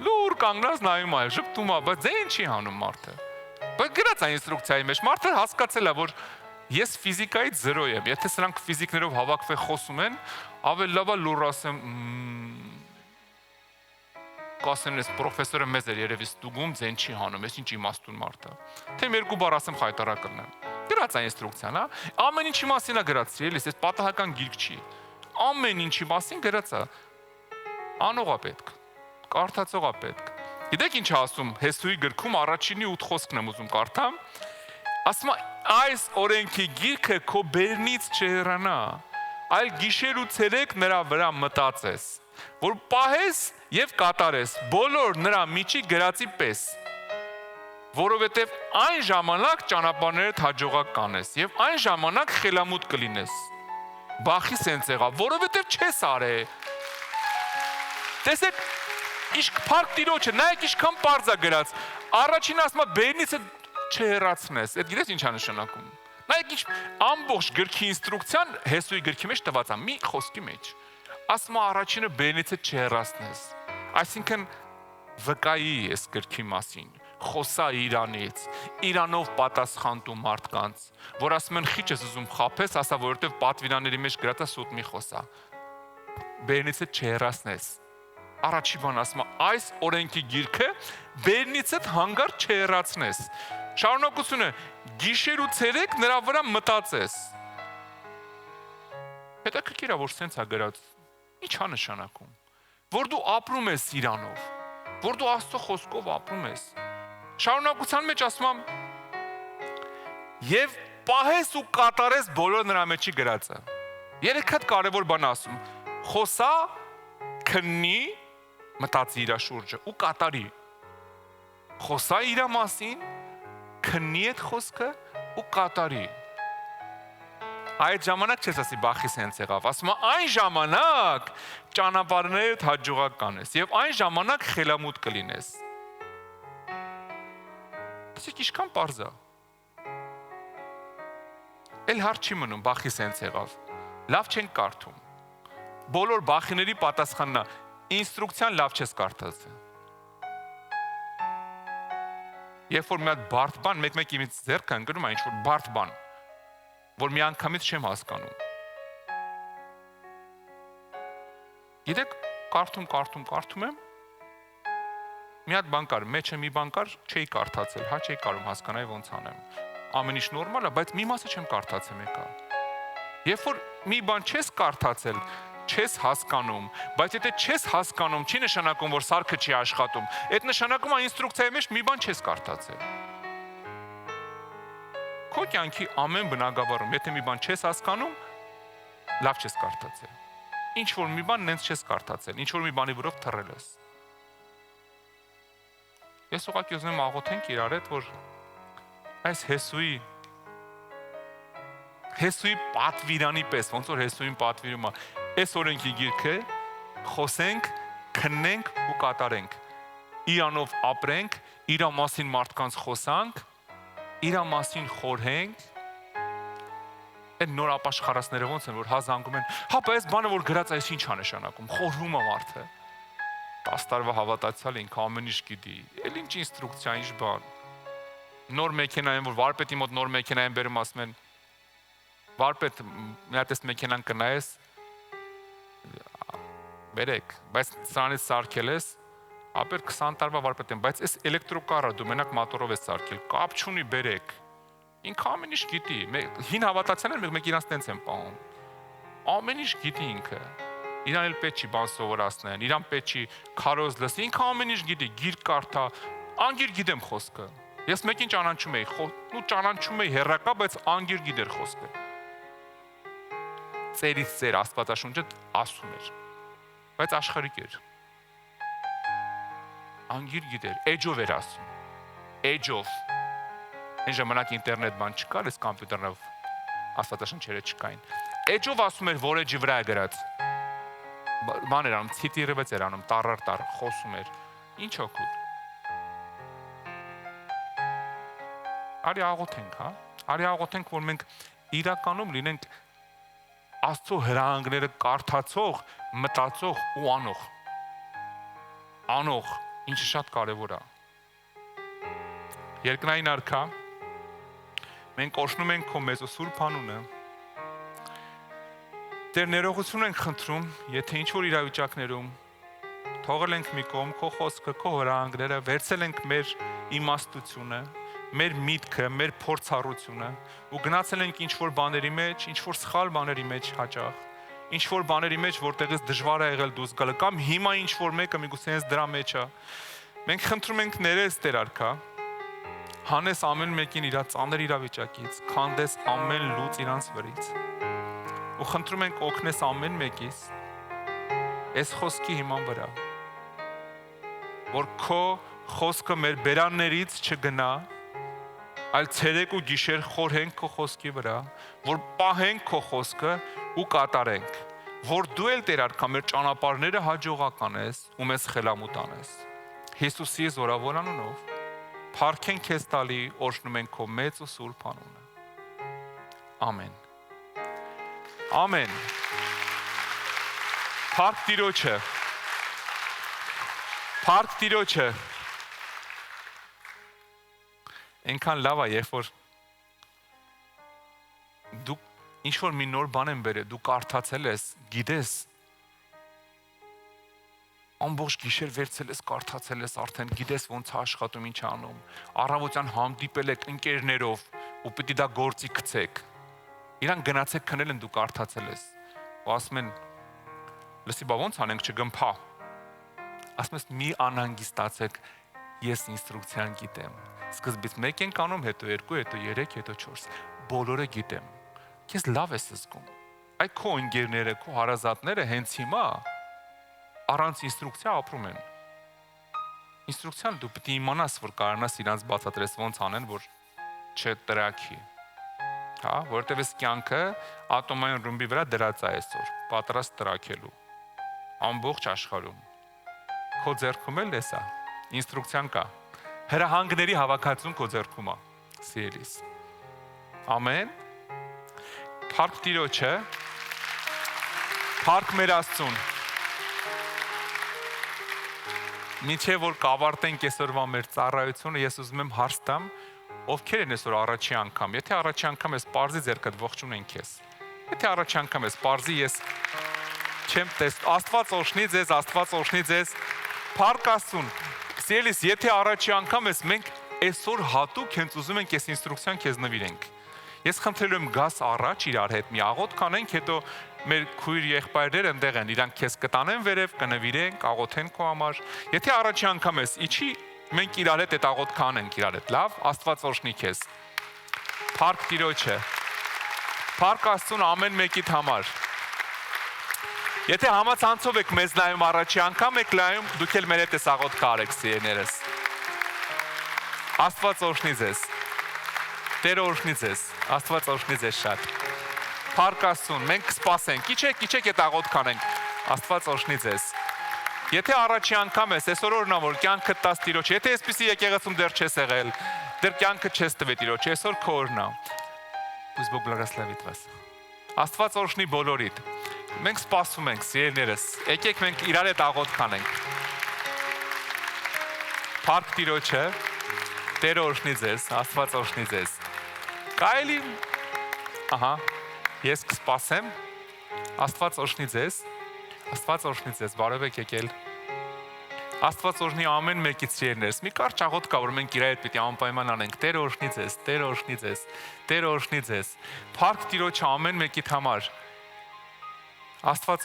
Լուր կանգնած նայում է, ժպտում է, բայց ձեն չի հանում մարդը։ Բայց գրած է ինստրուկցիայի մեջ, մարդը հասկացել է, որ ես ֆիզիկայից 0 եմ, եթե սրանք ֆիզիկներով հավաքվեն խոսում են, ավելի լավ է լուր ասեմ, կասեն ես պրոֆեսորը մեզ էր երևի ստուգում, ձեն չի հանում, ես ինչ իմաստուն մարդ է։ Թե երկու բառ ասեմ խայտարակ կլինեմ։ Գրած է ինստրուկցիան, հա։ Ամեն ինչի մասին է գրած, էլիս, այս պատահական գիրք չի։ Ամեն ինչի մասին գրած է։ Անող է պետք, կարդացող է պետք։ Գիտեք ինչ ասում Հեսուի գրքում առաջինի 8 խոսքն եմ ուզում կարդամ։ Ասում է այս օրենքի գիրքը քո բերնից չհեռանա, այլ գիշեր ու ցերեկ նրա վրա մտածես, որ պահես եւ կատարես բոլոր նրա միջի գրածի պես, որովհետեւ այն ժամանակ ճանապարհներդ հաջողակ կանես եւ այն ժամանակ խելամուտ կլինես։ Բախի սենց եղա, որովհետեւ չես արել։ Տեսեք, իշք փառք Տիրոջը, նայեք ինչքան պարզ է գրած։ Առաջին ասում է բերնիցը չհեռացնես։ Այդ գիտես ինչ է նշանակում։ Նայեք ինչ ամբողջ գրքի ինստրուկցիան Հեսուի գրքի մեջ տված է մի խոսքի մեջ։ Ասում է առաջինը բերնիցը չհեռացնես։ Այսինքն վկայի այս գրքի մասին, խոսա Իրանից, Իրանով պատասխան տու մարդկանց, որ ասում են խիչ ես ուզում խաբես, ասա, որովհետև պատվիրանների մեջ գրած է սուտ մի խոսա։ Բերնիցդ չհեռացնես։ Առաջի բան ասում է, այս օրենքի գիրքը բերնիցդ հանգարտ չհեռացնես։ Շարունակությունը, գիշեր ու ցերեկ նրա վրա մտածես։ Հետաքրքիր է, որ սենց է գրած։ Ինչ է նշանակում։ Որ դու ապրում ես Իրանով, որ դու Աստծո խոսքով ապրում ես։ Շարունակության մեջ ասում եմ, եւ պահես ու կատարես բոլոր նրա մեջի գրածը։ Երեք հատ կարևոր բան ասում։ Խոսա, քննի, մտածի իր շուրջը ու կատարի։ Խոսա իր մասին, քննի այդ խոսքը ու կատարի։ Այդ ժամանակ չես ասի բախի սենց եղավ, ասում է այն ժամանակ ճանապարհներդ հաջողակ կանես եւ այն ժամանակ խելամուտ կլինես։ Իսկ ինչքան պարզ է։ Էլ հարց չի մնում բախի սենց եղավ։ Լավ չեն կարդում։ Բոլոր բախիների պատասխանն է ինստրուկցիան լավ չես կարդացել։ Երբ որ մի հատ բարդ բան, մեկ-մեկ իմից ձեռքը ընկնում է ինչ-որ բարդ բան, որ մի անգամից չեմ հասկանում։ Գիտեք, կարդում եմ, մի հատ բան կար, մեջը մի բան կար, չէի կարդացել, չէի կարող հասկանալ ոնց անեմ։ Ամեն ինչ նորմալ է, բայց մի մասը չեմ կարդացել մեկը։ Երբ որ մի բան չես կարդացել, չես հասկանում, բայց եթե չես հասկանում, չի նշանակում, որ սարքը չի աշխատում։ Այդ նշանակում է ինստրուկցիայի մեջ մի բան չես կարդացել։ Քո կյանքի ամեն բնագավառում, եթե մի բան չես հասկանում, լավ չես կարդացել։ Ինչ որ մի բան նենց չես կարդացել, ինչ որ մի բանի վրով թռել ես։ Ես ուղղակի ուզում եմ աղոթենք իրար հետ, որ այս Հեսուի պատվիրանի պես, ոնց որ Հեսուին պատվիրում է, այս օրենքի գիրքը խոսենք, քննենք ու կատարենք։ Իրանով ապրենք, իրա մասին մարդկանց խոսանք, իրա մասին խորհենք։ Այդ նոր ապաշխարածները ոնց են, որ հազանգում են, հապա այս բանը, որ գրած այս ինչ է նշանակում, խորհում է մարդը։ 10 տարվա հավատացյալ ինքը ամեն ինչ գիտի, էլ ինչ ինստրուկցիա, ինչ բան։ Նոր մեքենային, որ վարպետի մոտ նոր մեքենային բերում, ասում են, վարպետ, մի հատ էս մեքենան կնայես, բերեք, բայց սրանից սարքել ես, ապեր 20 տարվա վարպետ եմ, բայց այս էլեկտրոկարը դու մենակ մատորով ես սարքել, կապ չունի, բերեք։ Ինքը ամեն ինչ գիտի, հին հավատացյալները մեկ իրանց տենց են պահում։ Ամեն ինչ գիտի ինքը։ Իրան էլ պետք չի բան սովորացնեն, իրան պետք չի քարոզ լսի, ինքը ամեն ինչ գիտի, գիրք կարդա, անգիր գիտեմ խոսքը։ Ես մեկին ճանաչում էի, ու ճանաչում էի հեռակա, բայց անգիր գիտեր խոսքը։ Ծերից ծեր Աստվածաշունչը ասում էր, բայց աշխարհիկ էր։ Անգիր գիտեր, էջով էր ասում, էջով։ Այն ժամանակ ինտերնետ բան չկար, այս կամպյուտերով Աստվածաշունչերը չկային։ Էջով ասում էր, որ էջի վրա է գրած։ Բան էր անում, ցիտիրվեց էր անում, տառ խոսում էր։ Ինչ օգուտ։ Արի աղոթենք, հա։ Արի աղոթենք, որ մենք իրականում լինենք Աստծո հրահանգները կարդացող, մտածող ու անող։ Անող, ինչը շատ կարևոր է։ Երկնային Արքա, մենք օրհնում ենք քո մեծու սուրբ անունը։ Տեր, ներողություն ենք խնդրում, եթե ինչ-որ իրավիճակներում թողել ենք մի կողմ քո խոսքը, քո հրահանգները, վերցել ենք մեր իմաստությունը, մեր միտքը, մեր փորձառությունը ու գնացել ենք ինչ-որ բաների մեջ, ինչ-որ սխալ բաների մեջ հաճախ, ինչ-որ բաների մեջ, որտեղից դժվար է եղել դուրս գալը, կամ հիմա ինչ-որ մեկը միգուցե հենց դրա մեջ է։ Մենք խնդրում ենք ներես Տեր Արքա, հանես ամեն մեկին իր ծանր իրավիճակից, քանդես ամեն լուծ իրանց վրից։ Ու խնդրում ենք օգնես ամեն մեկից այս խոսքի հիման վրա, որ քո խոսքը մեր բերաններից չգնա, այլ ցերեկ ու գիշեր խորհենք քո խոսքի վրա, որ պահենք քո խոսքը ու կատարենք, որ դու էլ Տեր Արքա մեր ճանապարհները հաջողական ես ու մեզ խելամուտ անես։ Հիսուսի զորավոր անունով փառքենք քեզ տալի, օրհնում ենք քո մեծ ու սուրբ անունը։ Ամեն։ Ամեն։ Փառք Տիրոջը։ Փառք Տիրոջը։ Այնքան լավ է, երբ որ դու ինչ-որ մի նոր բան եմ բերել, դու կարդացել ես, գիտես, ամբողջ գիշեր վերցել ես, կարդացել ես, արդեն գիտես ոնց է աշխատում, ինչ անում, առավոտյան հանդիպել եք ընկերներով ու պիտի դա գործի գցեք, իրանք գնացեք քնել են, դու կարդացել ես, ու ասում են, լսի բա ոնց անենք չգմփա, ասում ես մի անհանգստացեք, ես ինստրուկցիան գիտեմ, սկզբից 1 ենք անում, հետո 2, հետո 3, հետո 4, բոլորը գիտեմ, քեզ լավ ես զգում, այդ քո ընկերները, քո հարազատները հենց հիմա առանց ինստրուկցիա ապրում են, ինստրուկցիան դու պիտի իմանաս, որ կարողանաս իրանց բացատրես ոնց անեն, որ չտրակի, հա, որովհետև այս կյանքը ատոմային ռումբի վրա դրած է այսօր, պատրաստ տրակելու, ամբողջ աշխարհում, քո ձեռքում էլ էս է, ինստրուկցիան կա, հրահանգների հավաքածուն քո ձեռքում է, սիրելիս, ամեն, փառք Տիրոջը, փառք մեր Աստծուն, մինչև որ կավարտենք այսօրվա մեր ծառայությունը, ես ուզում եմ հարց տամ, ովքեր են այսօր առաջի անգամ, եթե առաջի անգամ ես պարզի ձեռքդ ողջունեն քեզ, եթե առաջի անգամ ես պարզի ես չեմ տեսնում, Աստված օրհնի ձեզ, Աստված օրհնի ձեզ, փառք Աստծուն, սիրելիս, եթե առաջի անգամ ես, մենք այսօր հատուկ հենց ուզում ենք այս ինստրուկցիան քեզ նվիրենք, ես խնդրելու եմ գաս առաջ իրար հետ մի աղոթ կանենք, հետո մեր քույր եղբայրները ընդեղ են, իրանք քեզ կտանեն վերև, կնվիրեն, աղոթեն քո համար, եթե առաջի անգամ ես, իջի մենք իրար հետ այդ աղոթ կանենք իրար հետ, լավ, Աստված օրհնի քեզ, փառք Տիրոջը, փառք Աստծուն ամեն մեկիդ համար, եթե համացանցով եք մեզ նայում առաջի անգամ եք նայում, դուք էլ մեր հետ ես աղոթ կարեք սիրելիներս, Աստված օրհնի ձեզ, Տերը օրհնի ձեզ, Աստված օրհնի ձեզ շատ, փառք Աստծուն, մենք կսպասենք, իջեք այդ աղոթ կանենք, Աստված օրհնի ձեզ, եթե առաջի անգամ ես, այսօր օրն է, որ կյանքդ տաս Տիրոջ, եթե այսպիսի եկեղեցում դեռ չես եղել, դեռ կյանքդ չես տվել Տիրոջ, այսօր քո օրն է, Պусть Бог благословит вас, Աստված օրհնի բոլորիդ, մենք սպասում ենք, սիրելիներս, եկեք մենք իրար հետ աղոթ կանենք, փառք Տիրոջը, Տերը օրհնի ձեզ, Աստված օրհնի ձեզ, կարելի, ահա, ես կսպասեմ, Աստված օրհնի ձեզ, Աստված օրհնի ձեզ, բարև եք եկել, Աստված օրհնի ամեն մեկից սիրելիներս, մի կարճ աղոթ կա, որ մենք իրար հետ պիտի անպայման անենք, Տերը օրհնի ձեզ, Տերը օրհնի ձեզ, Տերը օրհնի ձեզ, փառք Տիրոջը ամեն մեկիդ համար, Աստված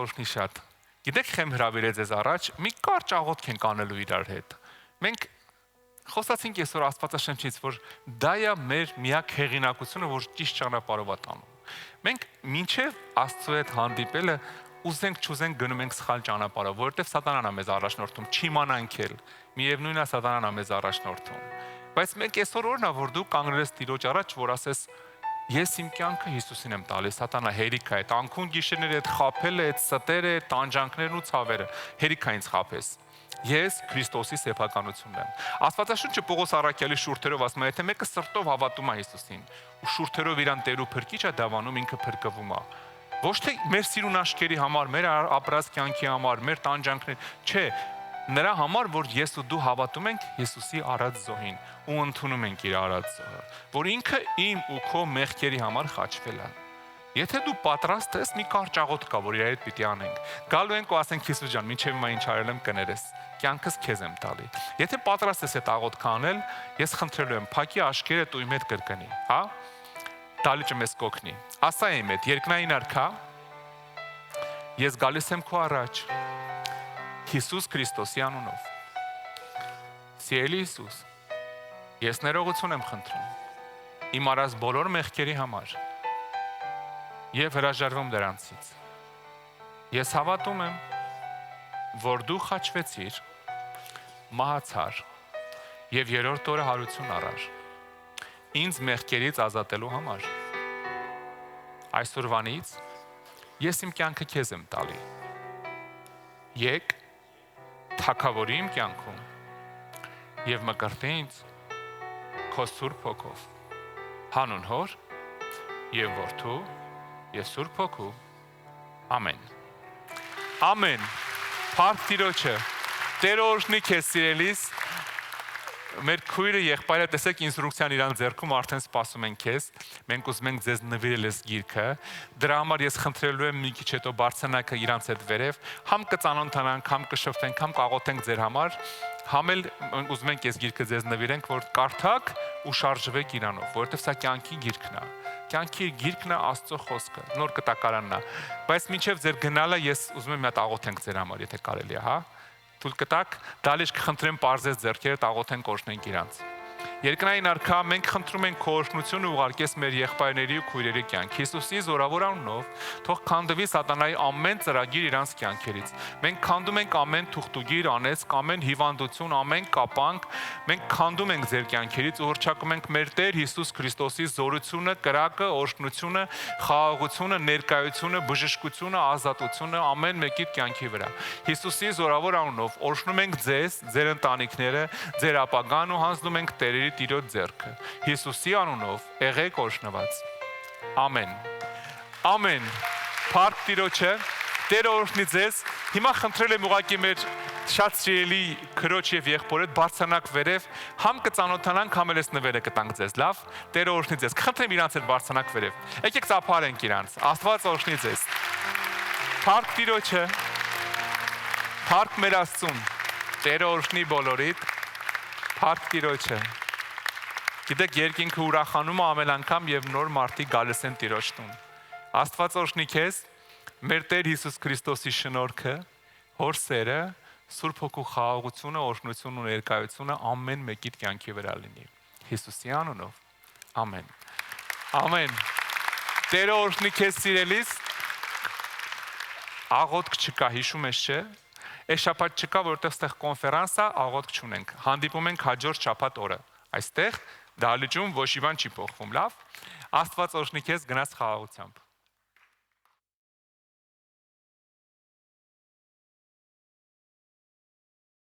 օրհնի շատ, գիտեք խեմ հրավիրել ձեզ առաջ, մի կարճ աղոթք ենք անելու իրար հետ, մենք խոսացինք այսօր Աստվածաշնչից, որ դա է մեր միակ հեղինակությունը, որ ճիշտ ճանապարհով է տանում։ Մենք մինչև Աստծո հետ հանդիպելը ուզենք չուզենք գնում ենք սխալ ճանապարհով, որովհետև սատանան է մեզ առաջնորդում, չիմանանք էլ, միևնույնն է սատանան է մեզ առաջնորդում։ Բայց մենք այսօր օրն է, որ դու կանգնել ես Տիրոջ առաջ, որ ասես ես իմ կյանքը Հիսուսին եմ տալիս, սատանա հերիք է, այդ անքուն գիշերները, այդ խաբելը, այդ ստերը, այդ տանջանքներն ու ցավերը, հերիք է ինձ խաբես։ Ես Քրիստոսի սեփականությունն եմ։ Աստվածաշունչը Պողոս առաքյալի շուրթերով ասում է, եթե մեկը սրտով հավատում է Հիսուսին, ու շուրթերով իրան Տեր ու Փրկիչ է դավանում, ինքը փրկվում է։ Ոչ թե մեր սիրուն աշկերի համար, մեր ապրած կյանքի համար, մեր տանջանքներ, չէ, նրա համար, որ ես ու դու հավատում ենք Հիսուսի արած զոհին ու ընդունում ենք իր արած զոհը, որ ինքը իմ ու քո մեղքերի համար խաչվել է։ Եթե դու պատրաստ ես, մի կարճ աղոթ կա, որ իրար հետ պիտի անենք։ Գալու ենք ու ասենք Հիսուս ջան, մինչև հիմա ինչ արել եմ կներես։ Կյանքս քեզ եմ տալի։ Եթե պատրաստ ես այդ աղոթքը անել, ես խնդրելու եմ, փակի աշկերդ ու իմ հետ կրկնի, հա? Դալիճը մեզ կօգնի։ Ասա իմ հետ, երկնային արքա, ես գալիս եմ քո առաջ Հիսուս Քրիստոսի անունով։ Սիրելի Հիսուս, ես ներողություն եմ խնդրում իմ արած բոլոր մեղքերի համար եւ հրաժարվում դրանցից։ Ես հավատում եմ, որ դու խաչվեցիր, մահացար եւ երրորդ օրը հարություն առար ինձ մեղքերից ազատելու համար։ Այսօրվանից ես իմ կյանքը քեզ եմ տալի։ Եկ թագավորի իմ կյանքում եւ մկրտի ինձ քո Սուրբ Հոգով։ Հանուն Հոր եւ Որդու եւ Սուրբ Հոգու։ Ամեն։ Ամեն։ Փառք Տիրոջը։ Տերը օրհնի քեզ սիրելիս։ Մեր քույրը եղբայրը տեսեք ինստրուկցիան իրան ձեռքում արդեն սպասում են քեզ։ Մենք ուզում ենք ձեզ նվիրել այս գիրքը։ Դրա համար ես խնդրելու եմ մի քիչ հետո բարձրանաքը իրանց հետ վերև, համ կծանոթանանք, համ կշփվենք, համ կաղոթենք ձեր համար, համ էլ ուզում ենք այս գիրքը ձեզ նվիրենք, որ կարդաք ու շարժվեք իրանով, որովհետև սա կյանքի գիրքն է։ Կյանքի գիրքն է Աստծո խոսքը, նոր կտակարանն է։ Բայց մինչև ձեր գնալը ես ուզում եմ մի հատ աղոթենք ձեր համար, եթե կարելի է, հա։ Թույլ կտաք, դալիճ կխնդրեմ պարզես ձեռքերը, աղոթենք օրհնենք իրանց։ Երկնային Արքա, մենք խնդրում ենք քո օրհնությունը ուղարկես մեր եղբայրների ու քույրերի կյանք։ Հիսուսի զորավոր անունով, թող քանդվի սատանայի ամեն ծրագիր իրանց կյանքերից։ Մենք քանդում ենք ամեն թուղթուգիր, անեծք, ամեն հիվանդություն, ամեն կապանք, մենք քանդում ենք ձեր կյանքերից ու հռչակում ենք մեր Տեր Հիսուս Քրիստոսի զորությունը, կրակը, օրհնությունը, խաղաղությունը, ներկայությունը, բժշկությունը, ազատությունը ամեն մեկի կյանքի վրա։ Հիսուսի զորավոր անունով օրհնում ենք ձեզ, ձեր ընտանիքները, ձեր ապագան ու հանձնում ենք Տերերի Տիրոջ ձեռքը։ Հիսուսի անունով եղեք օրհնված։ Ամեն։ Ամեն։ Փառք Տիրոջը, Տերը օրհնի ձեզ։ Հիմա խնդրել եմ ուղղակի մեր շատ սիրելի քրոջ եւ եղբորդ բարձրանաք վերև, համ կծանոթանանք, համ էլ էս նվերը կտանք ձեզ, լավ։ Տերը օրհնի ձեզ։ Խնդրեմ իրանց հետ բարձրանաք վերև։ Եկեք ծափարենք իրանց։ Աստված օրհնի ձեզ։ Փառք Տիրոջը։ Փառք մեր Աստծուն։ Տերը օրհնի բոլորիդ։ Փառք Տիրոջը։ Գիտեք, երկինքը ուրախանում է ամեն անգամ եւ նոր մարդիկ գալիս են Տիրոջ տուն։ Աստված օրհնի քեզ, մեր Տեր Հիսուս Քրիստոսի շնորհքը, Հոր սերը, Սուրբ Հոգու խաղաղությունը, օրհնությունն ու ներկայությունը ամեն մեկի կյանքի վրա լինի։ Հիսուսի անունով։ Ամեն։ Ամեն։ Տերը օրհնի քեզ սիրելիս։ Աղոթք չկա, հիշում ես, չէ՞։ Այս շաբաթ չկա, որովհետև այստեղ կոնֆերանս է, աղոթք չունենք։ Հանդիպում ենք հաջորդ շաբաթ օրը։ Այստեղ դահլիճում ոչ մի բան չի փոխվում, լավ։ Աստված օրհնի քեզ, գնաս խաղաղությամբ։